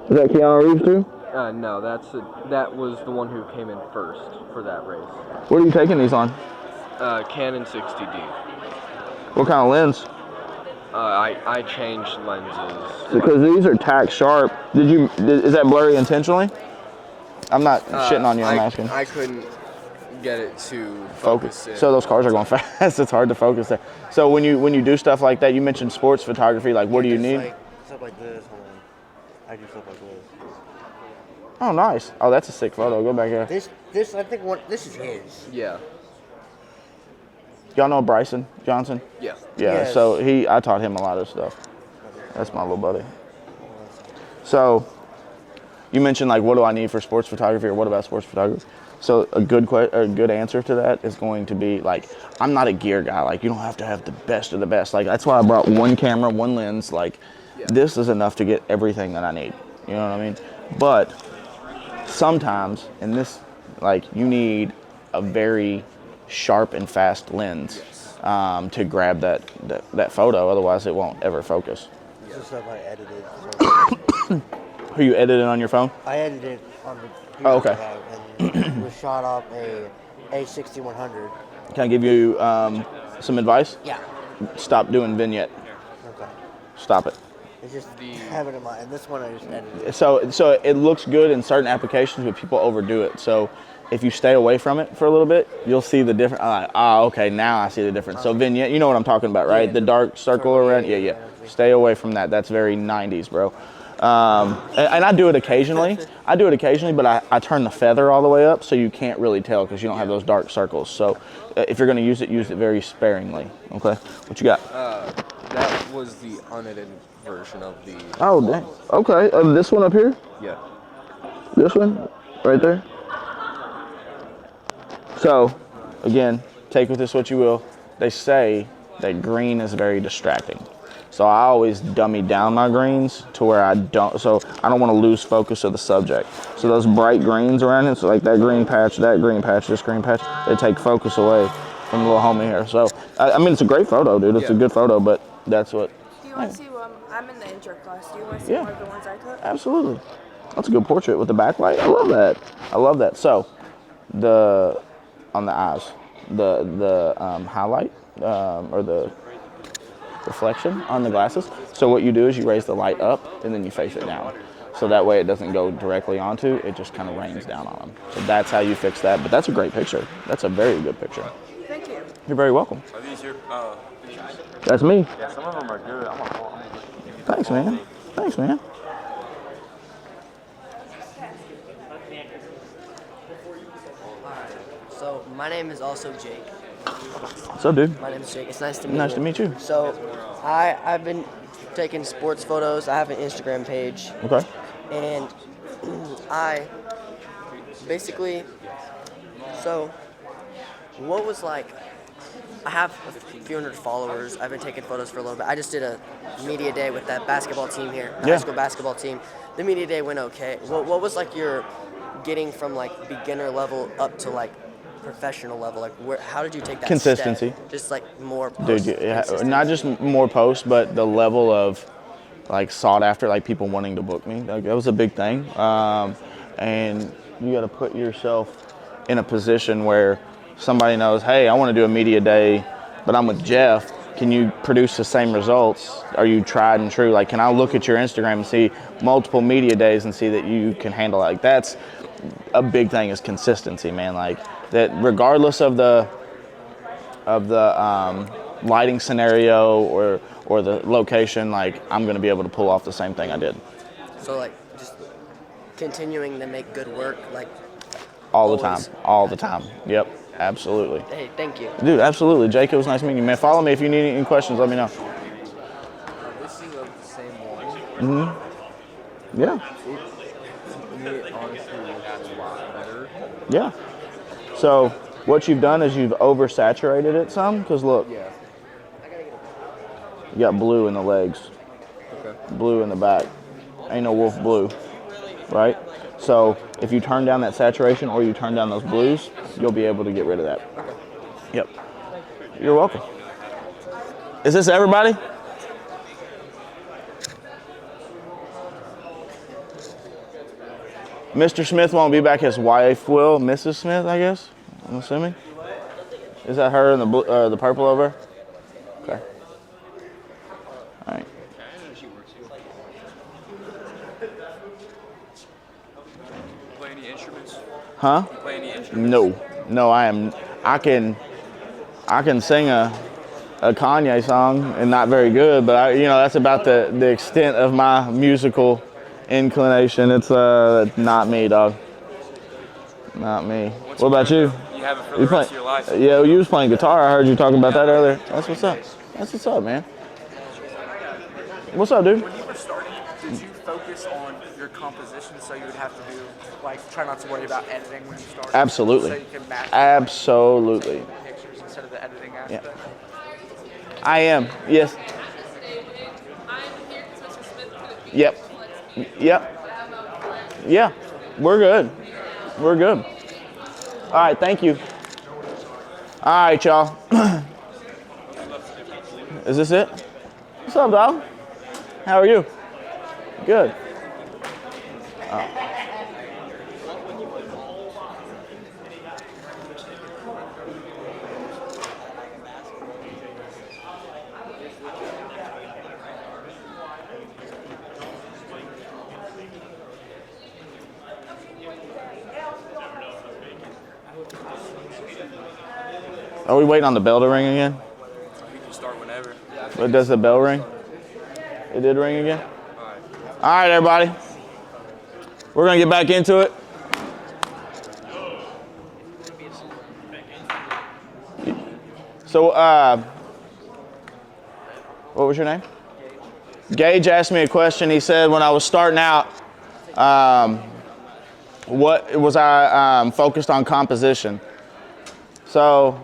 Is that Keanu Reeves too? No, that was the one who came in first for that race. What are you taking these on? Canon 60D. What kind of lens? I changed lenses. Because these are tack sharp. Is that blurry intentionally? I'm not shitting on you, I'm asking. I couldn't get it to Focus. in. So those cars are going fast. It's hard to focus there. So when you do stuff like that, you mentioned sports photography. Like, what do you need? Like, stuff like this. Hold on. I do stuff like this. Oh, nice. Oh, that's a sick photo. Go back here. This I think this is his. Yeah. Y'all know Bryson Johnson? Yeah. Yeah. Yes. So I taught him a lot of stuff. That's my little buddy. So you mentioned like, what do I need for sports photography, or what about sports photography? So a good answer to that is going to be like, I'm not a gear guy. Like, you don't have to have the best of the best. Like, that's why I brought one camera, one lens. Like, this is enough to get everything that I need. You know what I mean? But sometimes in this, like, you need a very sharp and fast lens to grab that photo. Otherwise, it won't ever focus. This is stuff I edited. Are you editing on your phone? I edited on the computer Oh, okay. I have, and it was shot off a A6100. Can I give you some advice? Yeah. Stop doing vignette. Okay. Stop it. It's just have it in mind. And this one I just edited. So it looks good in certain applications, but people overdo it. So if you stay away from it for a little bit, you'll see the difference. Okay, now I see the difference. So vignette, you know what I'm talking about, right? Yeah. The dark circle around. Yeah. Stay away from that. That's very 90s, bro. And I do it occasionally. But I turn the feather all the way up so you can't really tell because you don't have those dark circles. So if you're going to use it very sparingly. Okay. What you got? That was the unedited version of the. Oh, dang. Okay. This one up here? Yeah. This one? Right there? So, again, take with this what you will. They say that green is very distracting. So I always dummy down my greens to where I don't want to lose focus of the subject. So those bright greens around it, so like that green patch, this green patch, they take focus away from the little homie here. So, I mean, it's a great photo, dude. It's a good photo, but that's what. Do you want to see, I'm in the intro class. Do you want to see Yeah. one of the ones I took? Absolutely. That's a good portrait with the backlight. I love that. So, on the eyes, the highlight or the reflection on the glasses. So what you do is you raise the light up and then you face it down. So that way it doesn't go directly onto, it just kind of rains down on them. So that's how you fix that. But that's a great picture. That's a very good picture. Thank you. You're very welcome. Are these your That's me. Yeah, some of them are good. I'm gonna Thanks, man. Thanks, man. So my name is also Jake. What's up, dude? My name is Jake. It's nice to meet you. Nice to meet you. So I've been taking sports photos. I have an Instagram page, Okay. and I basically, so what was like, I have a few hundred followers. I've been taking photos for a little bit. I just did a media day with that basketball team here, the Yeah. high school basketball team. The media day went okay. What was like your getting from like beginner level up to like professional level? Like how did you take that Consistency. step? Just like more Dude, not just more posts, but the level of like sought after, like people wanting to book me. Like that was a big thing. And you got to put yourself in a position where somebody knows, hey, I want to do a media day, but I'm with Jeff. Can you produce the same results? Are you tried and true? Like, can I look at your Instagram and see multiple media days and see that you can handle it? Like, that's a big thing is consistency, man. Like that, regardless of the lighting scenario or the location, like I'm going to be able to pull off the same thing I did. So like just continuing to make good work, like All the always. time. All the time. Yep. Absolutely. Hey, thank you. Dude, absolutely. Jake, it was nice meeting you, man. Follow me if you need any questions. Let me know. This is the same one. Yeah. It honestly looks a lot better. Yeah. So what you've done is you've oversaturated it some, because look, Yeah. you got blue in the legs, Okay. blue in the back. Ain't no wolf blue, right? So if you turn down that saturation or you turn down those blues, you'll be able to get rid of that. Yep. You're welcome. Is this everybody? Mr. Smith won't be back. His wife will. Mrs. Smith, I guess. I'm assuming. Is that her in the blue, the purple over? Okay. All right. Play any instruments? Huh? Play any instruments? No. I can sing a Kanye song and not very good, but that's about the extent of my musical inclination. It's not me, dog. Not me. What about you? You have it for the rest of your life. Yeah, you was playing guitar. I heard you talking about that earlier. That's what's up. That's what's up, man. What's up, dude? When you were starting, did you focus on your composition so you would have to do, like, try not to worry about editing when you started? Absolutely. So you can match Absolutely. the pictures instead of the editing aspect? I am. Yes. Yep. Yep. Yeah. We're good. We're good. All right. Thank you. All right, y'all. Is this it? What's up, dog? How are you? Good. Are we waiting on the bell to ring again? You can start whenever. But does the bell ring? It did ring again? All right, everybody. We're going to get back into it. So, what was your name? Gage asked me a question. He said when I was starting out, what was I focused on composition? So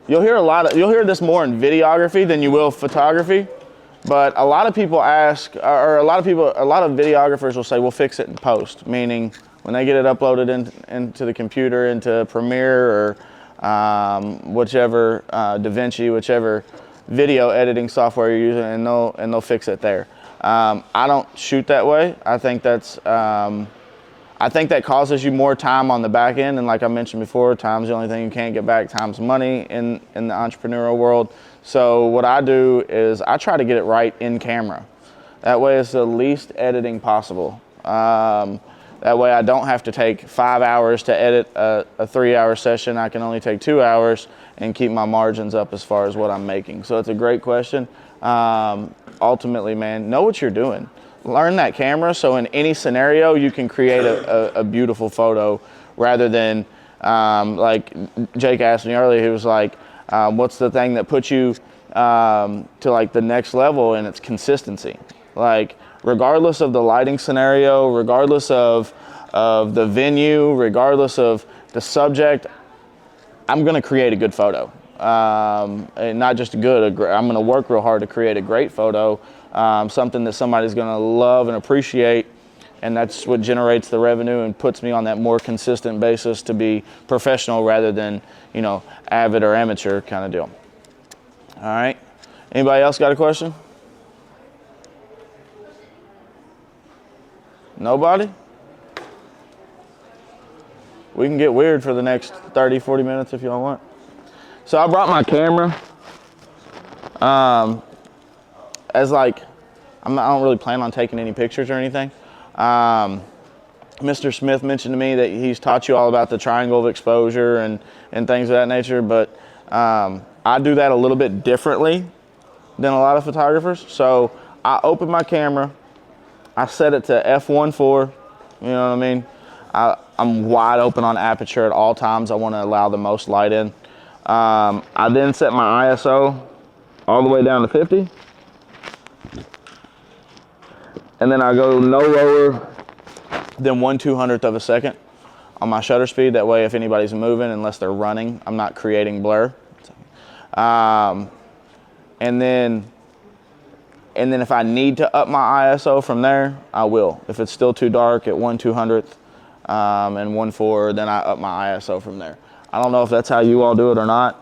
you'll hear this more in videography than you will photography. But a lot of people ask, or a lot of videographers will say, we'll fix it in post, meaning when they get it uploaded into the computer, into Premiere or whichever, DaVinci, whichever video editing software you're using, and they'll fix it there. I don't shoot that way. I think that causes you more time on the back end, and like I mentioned before, time's the only thing you can't get back. Time's money in the entrepreneurial world. So what I do is I try to get it right in camera. That way it's the least editing possible. That way I don't have to take 5 hours to edit a 3-hour session. I can only take 2 hours and keep my margins up as far as what I'm making. So it's a great question. Ultimately, man, know what you're doing. Learn that camera so in any scenario you can create a beautiful photo rather than like Jake asked me earlier, he was like, what's the thing that puts you to like the next level? And it's consistency. Like regardless of the lighting scenario, regardless of of the venue, regardless of the subject, I'm going to create a good photo. And not just I'm going to work real hard to create a great photo, something that somebody's going to love and appreciate. And that's what generates the revenue and puts me on that more consistent basis to be professional rather than, avid or amateur kind of deal. All right. Anybody else got a question? Nobody? We can get weird for the next 30, 40 minutes if y'all want. So I brought my camera. I don't really plan on taking any pictures or anything. Mr. Smith mentioned to me that he's taught you all about the triangle of exposure and things of that nature, but I do that a little bit differently than a lot of photographers. So I open my camera, I set it to f1.4, you know what I mean? I'm wide open on aperture at all times. I want to allow the most light in. I then set my ISO all the way down to 50. And then I go no lower than 1/200th of a second on my shutter speed. That way, if anybody's moving, unless they're running, I'm not creating blur. And then if I need to up my ISO from there, I will. If it's still too dark at 1/200th and 1.4, then I up my ISO from there. I don't know if that's how you all do it or not.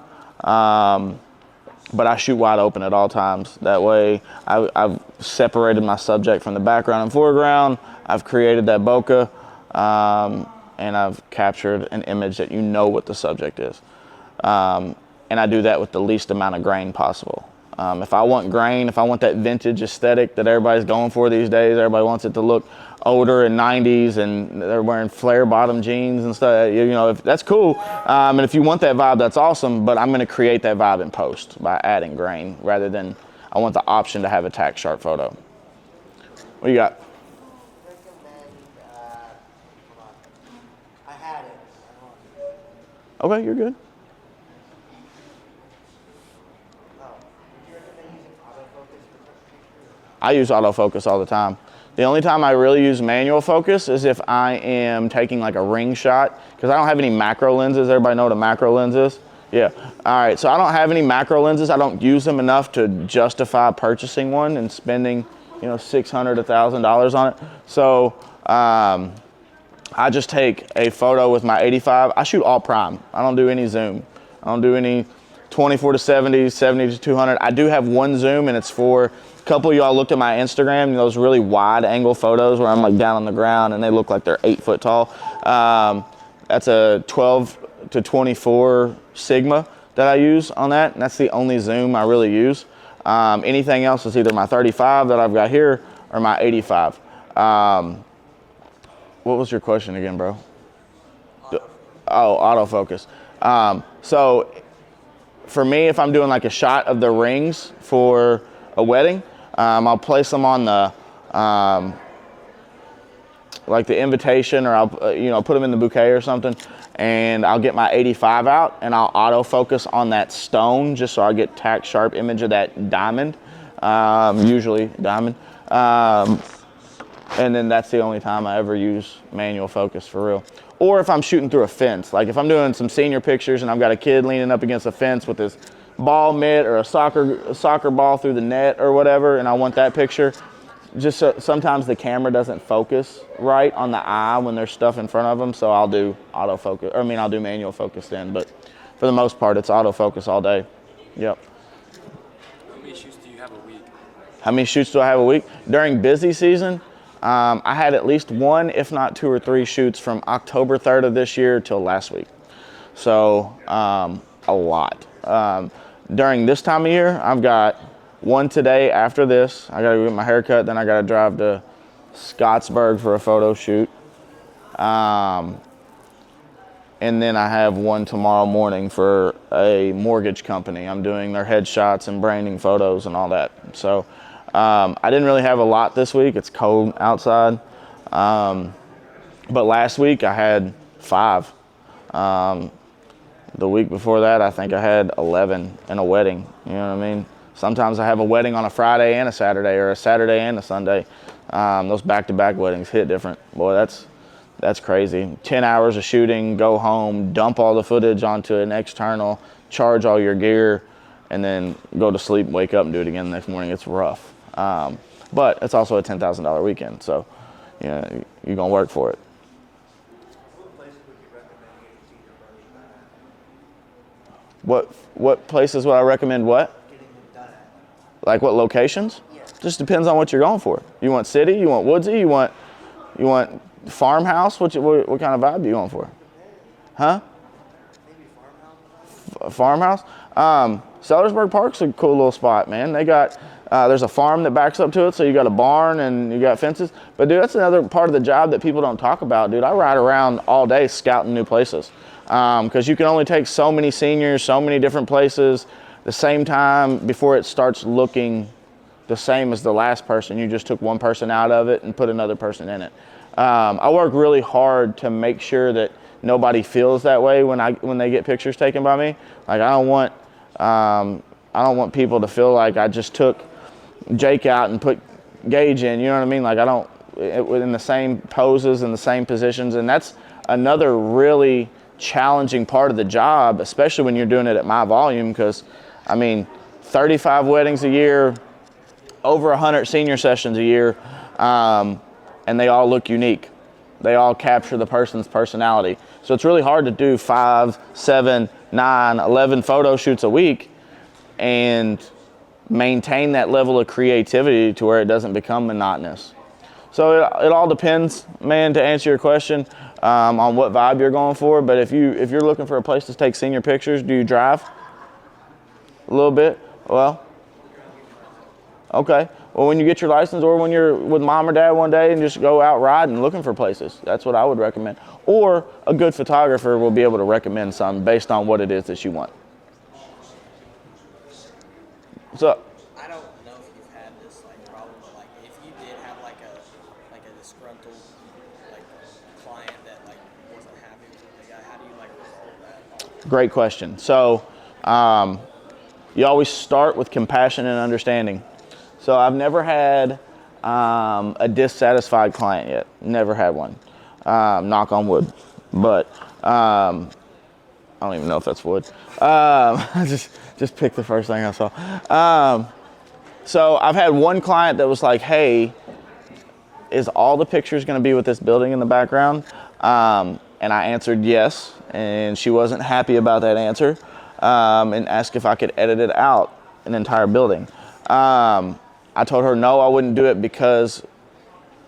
But I shoot wide open at all times. That way I've separated my subject from the background and foreground. I've created that bokeh, and I've captured an image that you know what the subject is. And I do that with the least amount of grain possible. If I want grain, if I want that vintage aesthetic that everybody's going for these days, everybody wants it to look older and 90s and they're wearing flare bottom jeans and stuff, if that's cool. And if you want that vibe, that's awesome, but I'm gonna create that vibe in post by adding grain rather than I want the option to have a tack sharp photo. What do you got? I had it. Okay, you're good. I use autofocus all the time. The only time I really use manual focus is if I am taking like a ring shot, because I don't have any macro lenses. Everybody know what a macro lens is? Yeah. All right, so I don't have any macro lenses. I don't use them enough to justify purchasing one and spending, $600, $1,000 on it. So I just take a photo with my 85. I shoot all prime. I don't do any zoom. I don't do any 24 to 70, 70 to 200. I do have one zoom, and it's for a couple of y'all looked at my Instagram, those really wide angle photos where I'm like down on the ground and they look like they're 8 foot tall. That's a 12 to 24 Sigma that I use on that, and that's the only zoom I really use. Anything else is either my 35 that I've got here or my 85. What was your question again, bro? Autofocus. So for me, if I'm doing like a shot of the rings for a wedding, I'll place them on the like the invitation, or I'll put them in the bouquet or something, and I'll get my 85 out and I'll autofocus on that stone just so I get tack sharp image of that diamond, usually diamond, and then that's the only time I ever use manual focus for real. Or if I'm shooting through a fence, like if I'm doing some senior pictures and I've got a kid leaning up against a fence with his ball mitt or a soccer ball through the net or whatever, and I want that picture, just sometimes the camera doesn't focus right on the eye when there's stuff in front of them, so I'll do autofocus, I'll do manual focus then, but for the most part, it's autofocus all day. Yep. How many shoots do you have a week? How many shoots do I have a week? During busy season, I had at least 1, if not 2 or 3 shoots from October 3rd of this year till last week. So a lot. During this time of year, I've got 1 today after this. I gotta go get my hair cut, then I gotta drive to Scottsburg for a photo shoot. And then I have 1 tomorrow morning for a mortgage company. I'm doing their headshots and branding photos and all that. So I didn't really have a lot this week. It's cold outside. But last week I had 5. The week before that, I think I had 11 and a wedding. You know what I mean? Sometimes I have a wedding on a Friday and a Saturday, or a Saturday and a Sunday. Those back-to-back weddings hit different. Boy, that's That's crazy. 10 hours of shooting, go home, dump all the footage onto an external, charge all your gear, and then go to sleep, wake up, and do it again the next morning. It's rough. But it's also a $10,000 weekend, so you're going to work for it. What places would I recommend what? Like what locations? Just depends on what you're going for. You want city? You want woodsy? You want farmhouse? What kind of vibe are you going for? Huh? Farmhouse? Sellersburg Park's a cool little spot, man. They got there's a farm that backs up to it, so you got a barn and you got fences. But dude, that's another part of the job that people don't talk about, dude. I ride around all day scouting new places because you can only take so many seniors, so many different places the same time before it starts looking the same as the last person. You just took one person out of it and put another person in it. I work really hard to make sure that nobody feels that way when they get pictures taken by me. Like I don't want people to feel like I just took Jake out and put Gage in. You know what I mean? Like in the same poses and the same positions, and that's another really challenging part of the job, especially when you're doing it at my volume. Because 35 weddings a year, over 100 senior sessions a year, and they all look unique. They all capture the person's personality. So it's really hard to do 5, 7, 9, 11 photo shoots a week and maintain that level of creativity to where it doesn't become monotonous. So it all depends, man, to answer your question, on what vibe you're going for. But if you're looking for a place to take senior pictures, do you drive? A little bit? Well, okay. Well, when you get your license or when you're with mom or dad one day and just go out riding looking for places, that's what I would recommend. Or a good photographer will be able to recommend something based on what it is that you want. So, I don't know if you've had this problem, but if you did have a disgruntled client that wasn't happy with the guy, how do you resolve that? Great question. So, you always start with compassion and understanding. So I've never had a dissatisfied client yet. Never had one. Knock on wood. But I don't even know if that's wood. Just pick the first thing I saw. So I've had one client that was like, hey, is all the pictures going to be with this building in the background? And I answered yes, and she wasn't happy about that answer, and asked if I could edit it out, an entire building. I told her no, I wouldn't do it because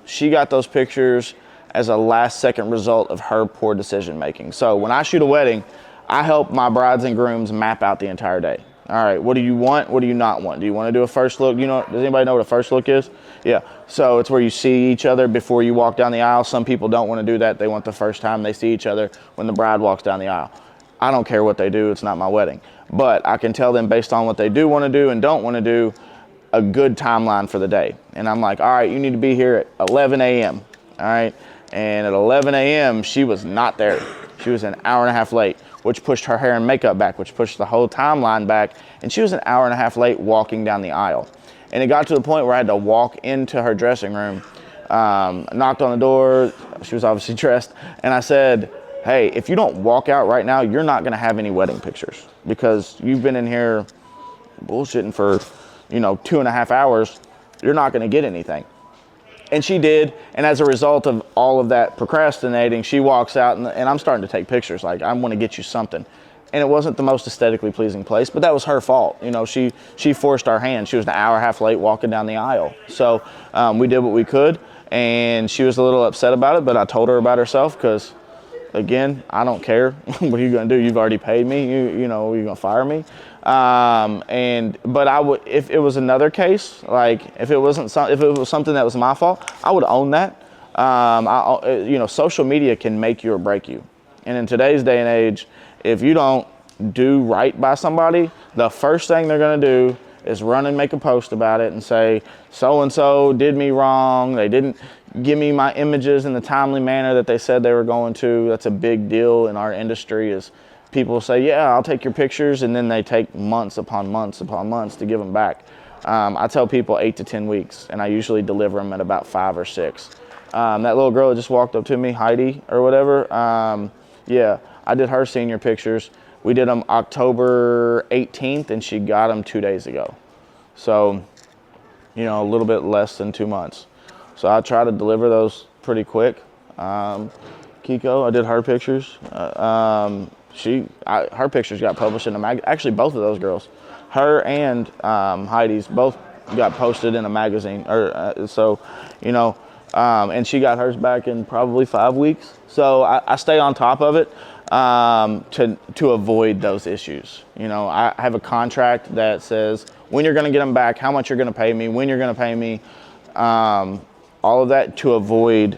she got those pictures as a last second result of her poor decision making. So when I shoot a wedding, I help my brides and grooms map out the entire day. All right, what do you want? What do you not want? Do you want to do a first look? Does anybody know what a first look is? Yeah, so it's where you see each other before you walk down the aisle. Some people don't want to do that. They want the first time they see each other when the bride walks down the aisle. I don't care what they do. It's not my wedding. But I can tell them based on what they do want to do and don't want to do, a good timeline for the day. And I'm like, all right, you need to be here at 11 a.m. All right. And at 11 a.m., she was not there. She was an hour and a half late, which pushed her hair and makeup back, which pushed the whole timeline back. And she was an hour and a half late walking down the aisle. And it got to the point where I had to walk into her dressing room, knocked on the door. She was obviously dressed. And I said, hey, if you don't walk out right now, you're not going to have any wedding pictures because you've been in here bullshitting for 2.5 hours, you're not going to get anything. And she did, and as a result of all of that procrastinating, she walks out, and I'm starting to take pictures, like, I want to get you something. And it wasn't the most aesthetically pleasing place, but that was her fault. She forced our hand. She was an hour and a half late walking down the aisle. So we did what we could, and she was a little upset about it, but I told her about herself because, again, I don't care. What are you going to do? You've already paid me. You're going to fire me? But I would, if it was another case, like if it was something that was my fault, I would own that. Social media can make you or break you. And in today's day and age, if you don't do right by somebody, the first thing they're going to do is run and make a post about it and say, so-and-so did me wrong. They didn't give me my images in the timely manner that they said they were going to. That's a big deal in our industry is people say, yeah, I'll take your pictures, and then they take months upon months upon months to give them back. I tell people 8 to 10 weeks, and I usually deliver them at about 5 or 6. That little girl that just walked up to me, Heidi or whatever. Yeah, I did her senior pictures. We did them October 18th, and she got them 2 days ago. So, you know, a little bit less than 2 months. So I try to deliver those pretty quick. Kiko, I did her pictures. Her pictures got published in a mag. Actually, both of those girls, her and Heidi's, both got posted in a magazine. So, you know, and she got hers back in probably 5 weeks. So I stay on top of it to avoid those issues. You know, I have a contract that says when you're going to get them back, how much you're going to pay me, when you're going to pay me, all of that to avoid.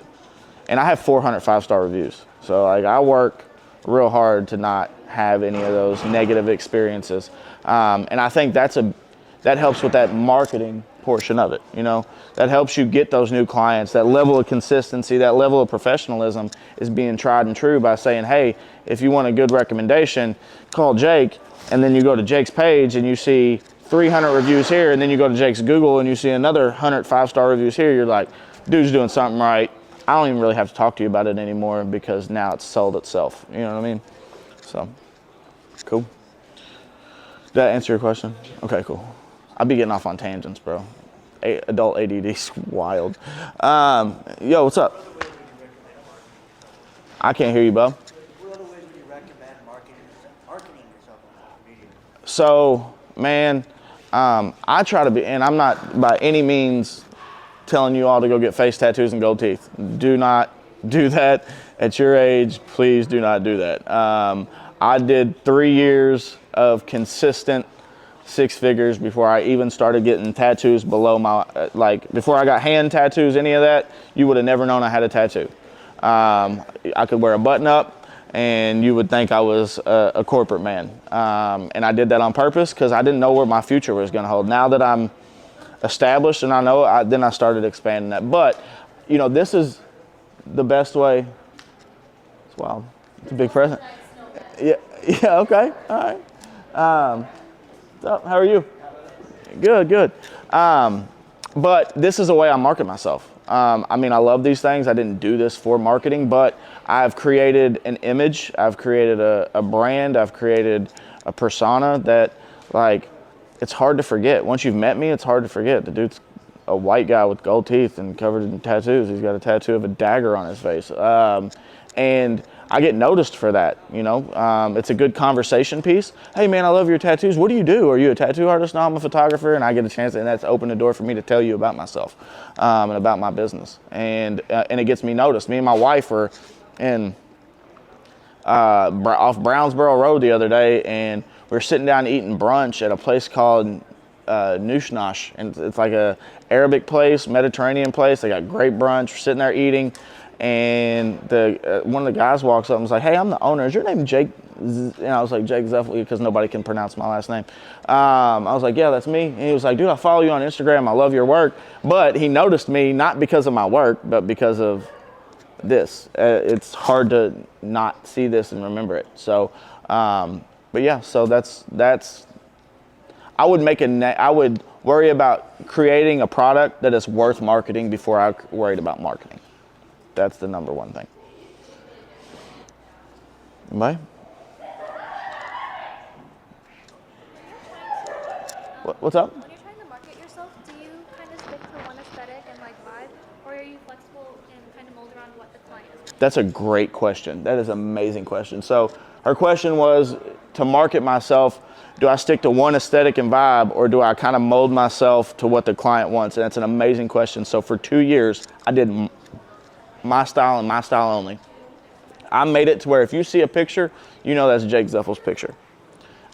And I have 400 5-star reviews. So like I work real hard to not have any of those negative experiences. And I think that helps with that marketing portion of it. You know, that helps you get those new clients. That level of consistency, that level of professionalism is being tried and true by saying, hey, if you want a good recommendation, call Jake. And then you go to Jake's page and you see 300 reviews here. And then you go to Jake's Google and you see another 100 5-star reviews here. You're like, dude's doing something right. I don't even really have to talk to you about it anymore because now it's sold itself. You know what I mean? So, cool. Did that answer your question? Okay, cool. I'll be getting off on tangents, bro. Adult ADD's wild. Yo, what's up? I can't hear you, bub. What other ways would you recommend marketing yourself on social media? So, man, I try to be, and I'm not by any means telling you all to go get face tattoos and gold teeth. Do not do that at your age. Please do not do that. I did 3 years of consistent 6 figures before I even started getting tattoos below my, before I got hand tattoos, any of that, you would have never known I had a tattoo. I could wear a button up and you would think I was a corporate man. And I did that on purpose because I didn't know where my future was going to hold. Now that I'm established and I know, then I started expanding that. But, you know, this is the best way. It's wild. It's a big present. Yeah, okay, all right. What's up? How are you? Good. But this is the way I market myself. I mean, I love these things. I didn't do this for marketing, but I've created an image. I've created a brand. I've created a persona that, like, it's hard to forget. Once you've met me, it's hard to forget. The dude's a white guy with gold teeth and covered in tattoos. He's got a tattoo of a dagger on his face. And I get noticed for that, you know. It's a good conversation piece. Hey, man, I love your tattoos. What do you do? Are you a tattoo artist? No, I'm a photographer. And I get a chance, and that's opened the door for me to tell you about myself and about my business. And it gets me noticed. Me and my wife were in off Brownsboro Road the other day, and we were sitting down eating brunch at a place called Nushnash, and it's like a Arabic place, Mediterranean place. They got great brunch. We're sitting there eating, and one of the guys walks up and was like, "Hey, I'm the owner. Is your name Jake?" And I was like, "Jake Zaepfel," because nobody can pronounce my last name. I was like, "Yeah, that's me." And he was like, "Dude, I follow you on Instagram. I love your work." But he noticed me not because of my work, but because of this. It's hard to not see this and remember it. So, but yeah, so that's. I would worry about creating a product that is worth marketing before I worried about marketing. That's the number one thing. Anybody? What's up? When you're trying to market yourself, do you kind of stick to one aesthetic and like vibe, or are you flexible and kind of mold around what the client is? That's a great question. That is an amazing question. So her question was, to market myself, do I stick to one aesthetic and vibe, or do I kind of mold myself to what the client wants? And that's an amazing question. So for 2 years, I did my style and my style only. I made it to where if you see a picture, you know that's Jake Zaepfel's picture.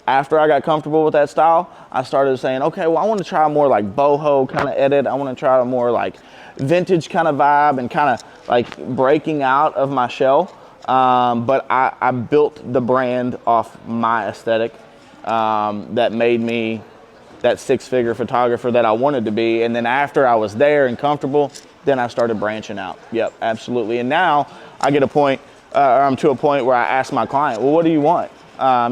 After I got comfortable with that style, I started saying, okay, well, I want to try a more like boho kind of edit. I want to try a more like vintage kind of vibe and kind of like breaking out of my shell. But I built the brand off my aesthetic that made me that 6-figure photographer that I wanted to be. And then after I was there and comfortable, then I started branching out. Yep, absolutely. And now I get I'm to a point where I ask my client, well, what do you want?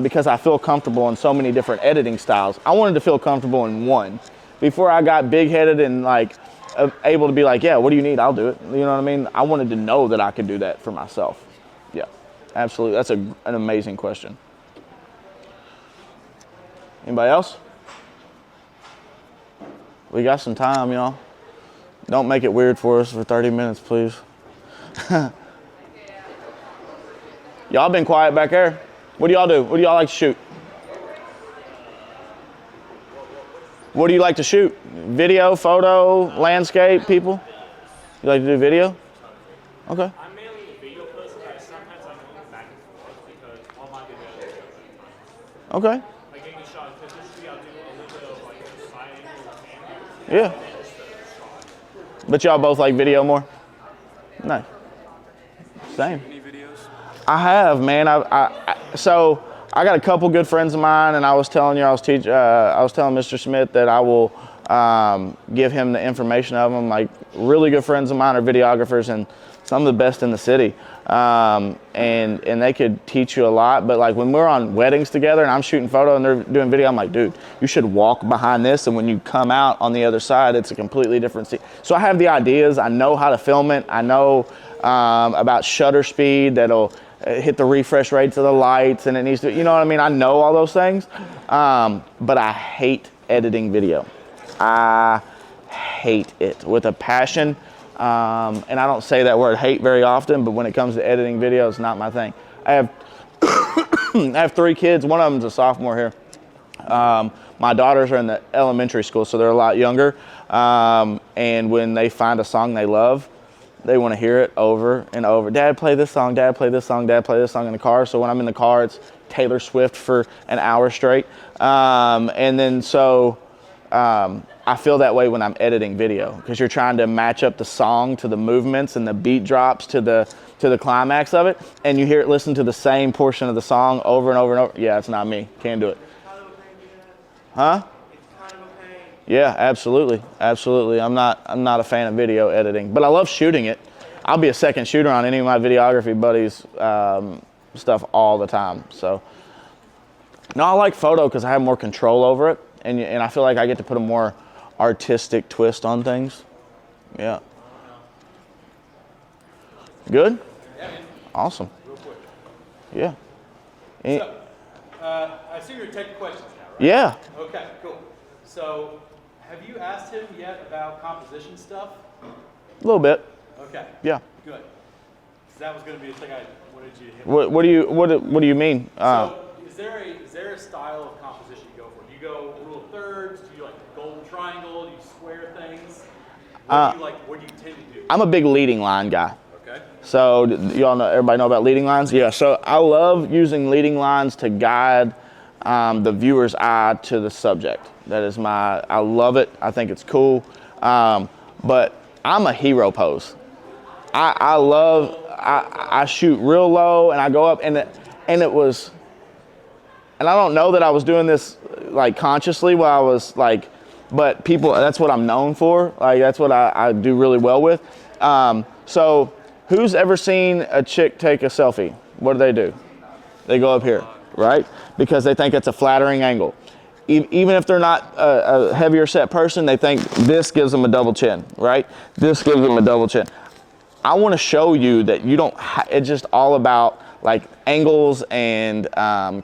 Because I feel comfortable in so many different editing styles. I wanted to feel comfortable in one. Before I got big-headed and like able to be like, yeah, what do you need? I'll do it. You know what I mean? I wanted to know that I could do that for myself. Yeah, absolutely. That's an amazing question. Anybody else? We got some time, y'all. Don't make it weird for us for 30 minutes, please. Y'all been quiet back there. What do y'all do? What do y'all like to shoot? What do you like to shoot? Video, photo, landscape, people? You like to do video? Okay. I'm mainly a video person, but sometimes I'm going back and forth because all my videos are Okay. like getting a shot. Because usually I'll do a little bit of like a side angle with Yeah. camera. And then just a shot. But y'all both like video more? Nice. Same. Any videos? I have, man. So I got a couple good friends of mine, and I was telling I was telling Mr. Smith that I will give him the information of them. Like, really good friends of mine are videographers, and some of the best in the city. And they could teach you a lot. But like when we're on weddings together, and I'm shooting photo and they're doing video, I'm like, dude, you should walk behind this, and when you come out on the other side, it's a completely different scene. So I have the ideas. I know how to film it. I know about shutter speed that'll hit the refresh rates of the lights, and it needs to, you know what I mean? I know all those things, but I hate editing video. I hate it with a passion, and I don't say that word hate very often, but when it comes to editing video, it's not my thing. I have I have 3 kids. One of them's a sophomore here. My daughters are in the elementary school, so they're a lot younger, and when they find a song they love, they want to hear it over and over. Dad, play this song. Dad, play this song. Dad, play this song in the car. So when I'm in the car, it's Taylor Swift for an hour straight. And then so I feel that way when I'm editing video, because you're trying to match up the song to the movements and the beat drops to the climax of it, and you hear it, listen to the same portion of the song over and over and over. Yeah, it's not me. Can't do it. Huh? Yeah, absolutely, absolutely. I'm not a fan of video editing, but I love shooting it. I'll be a second shooter on any of my videography buddies' stuff all the time. So, no, I like photo because I have more control over it, and I feel like I get to put a more artistic twist on things. Yeah. Good? Yeah, man. Awesome. Real quick. Yeah. So, I see you're taking questions now, right? Yeah. Okay, cool. So, have you asked him yet about composition stuff? A little bit. Okay. Yeah. Good. 'Cause that was going to be the thing I wanted you to hit. What do you mean? So, is there a style of composition you go for? Do you go rule of thirds? Do you like the golden triangle? Do you square things? What do you like? What do you tend to do? I'm a big leading line guy. Okay. So y'all know, everybody know about leading lines? Yeah. So I love using leading lines to guide the viewer's eye to the subject. That is I love it. I think it's cool. But I'm a hero pose. I shoot real low and I go up, and it was, and I don't know that I was doing this like consciously while I was like, but people, that's what I'm known for. Like, that's what I do really well with. So who's ever seen a chick take a selfie? What do? They go up here, right? Because they think it's a flattering angle. Even if they're not a heavier set person, they think this gives them a double chin, right? This gives them a double chin. I want to show you that you don't, it's just all about like angles and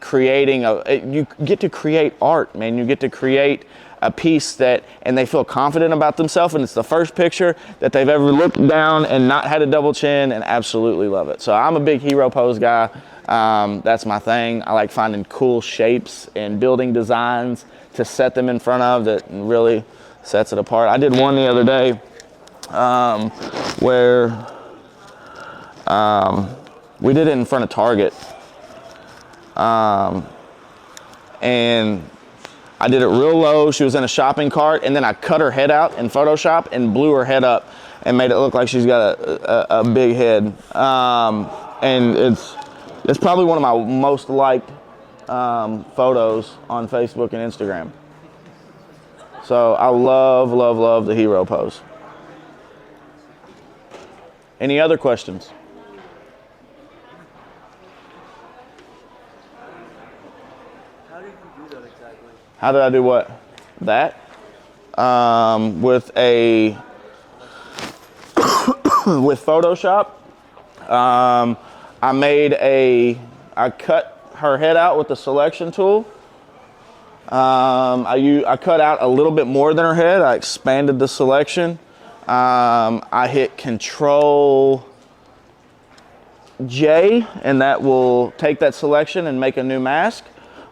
creating you get to create art, man. You get to create a piece and they feel confident about themselves, and it's the first picture that they've ever looked down and not had a double chin, and absolutely love it. So I'm a big hero pose guy. That's my thing. I like finding cool shapes and building designs to set them in front of that really sets it apart. I did one the other day where we did it in front of Target, and I did it real low. She was in a shopping cart, and then I cut her head out in Photoshop and blew her head up and made it look like she's got a big head. And it's probably one of my most liked photos on Facebook and Instagram. So I love the hero pose. Any other questions? How did you do that exactly? How did I do what? That? With a with Photoshop. I cut her head out with the selection tool. I cut out a little bit more than her head. I expanded the selection. I hit Control J, and that will take that selection and make a new mask.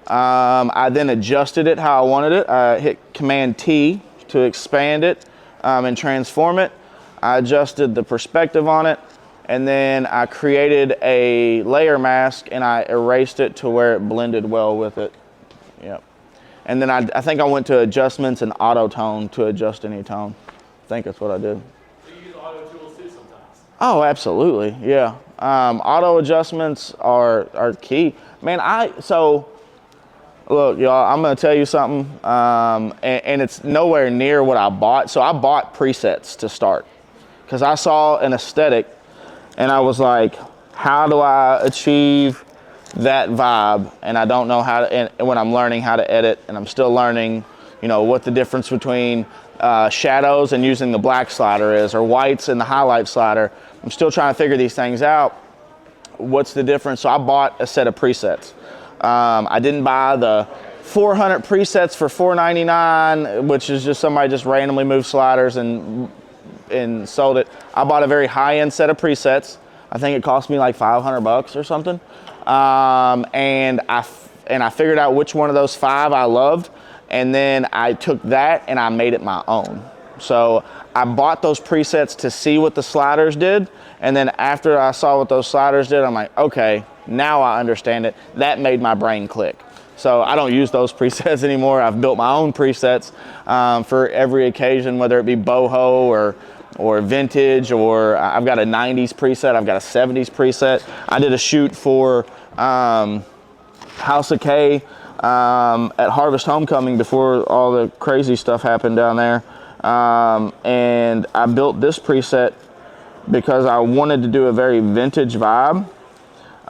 I then adjusted it how I wanted it. I hit Command T to expand it and transform it. I adjusted the perspective on it, and then I created a layer mask and I erased it to where it blended well with it. Yep. And then I think I went to adjustments and auto tone to adjust any tone. I think that's what I did. Do you use auto tools too sometimes? Oh, absolutely, yeah. Auto adjustments are key. Man, look, y'all, I'm gonna tell you something, and it's nowhere near what I bought. So I bought presets to start, because I saw an aesthetic, and I was like, how do I achieve that vibe? And I don't know how to, and when I'm learning how to edit, and I'm still learning, what the difference between shadows and using the black slider is, or whites and the highlight slider. I'm still trying to figure these things out. What's the difference? So I bought a set of presets. I didn't buy the 400 presets for $4.99, which is just somebody just randomly moved sliders and sold it. I bought a very high-end set of presets. I think it cost me like $500 or something. And I figured out which one of those 5 I loved, and then I took that and I made it my own. So I bought those presets to see what the sliders did, and then after I saw what those sliders did, I'm like, okay, now I understand it. That made my brain click. So I don't use those presets anymore. I've built my own presets for every occasion, whether it be boho or vintage, or I've got a 90s preset, I've got a 70s preset. I did a shoot for House of K at Harvest Homecoming before all the crazy stuff happened down there. And I built this preset because I wanted to do a very vintage vibe.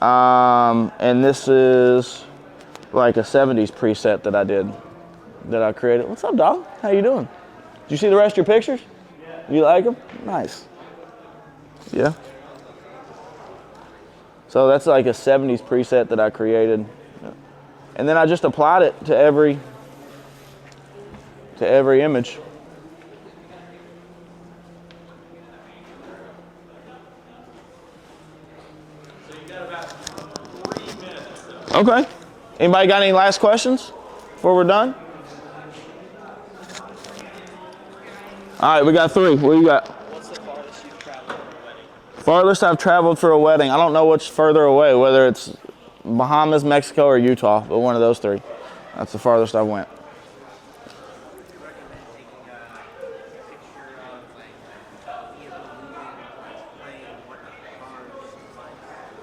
And this is like a 70s preset that I created. What's up, dog? How you doing? Did you see the rest of your pictures? You like them? Nice. Yeah. So that's like a 70s preset that I created. And then I just applied it to every image. Okay. Anybody got any last questions before we're done? All right, we got 3. What do you got? What's the farthest you've traveled for a wedding? Farthest I've traveled for a wedding. I don't know what's further away, whether it's Bahamas, Mexico, or Utah, but one of those 3. That's the farthest I went.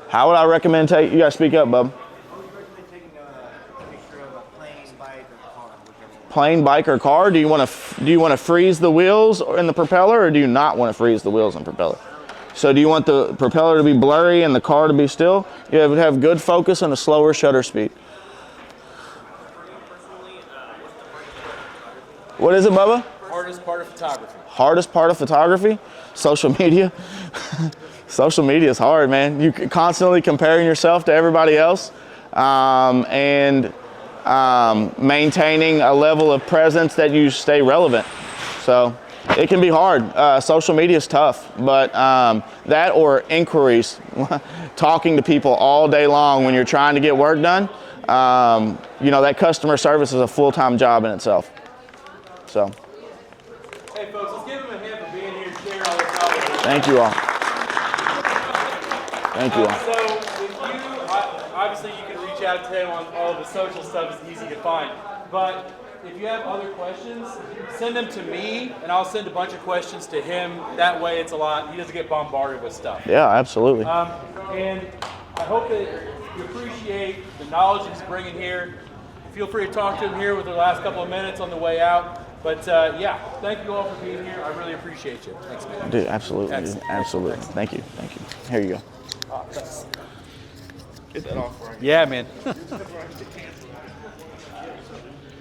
How would I recommend take? You gotta speak up, bub. Plane, bike, or car? Do you want to freeze the wheels in the propeller, or do you not want to freeze the wheels in the propeller? So do you want the propeller to be blurry and the car to be still? You would have good focus and a slower shutter speed. What is it, Bubba? Hardest part of photography. Hardest part of photography? Social media. Social media is hard, man. You constantly comparing yourself to everybody else, and maintaining a level of presence that you stay relevant. So it can be hard. Social media is tough, but that or inquiries, talking to people all day long when you're trying to get work done, that customer service is a full-time job in itself. So. Hey folks, let's give him a hand for being here and sharing all this knowledge. Thank you all. Thank you all. So if you, obviously you can reach out to him on all the social stuff, it's easy to find. But if you have other questions, send them to me and I'll send a bunch of questions to him. That way it's he doesn't get bombarded with stuff. Yeah, absolutely. And I hope that you appreciate the knowledge he's bringing here. Feel free to talk to him here with the last couple of minutes on the way out. But yeah, thank you all for being here. I really appreciate you. Thanks, man. Dude, absolutely. Excellent. Absolutely. Excellent. Thank you. Thank you. Here you go. Oh, thanks. Get that off right. Yeah, man.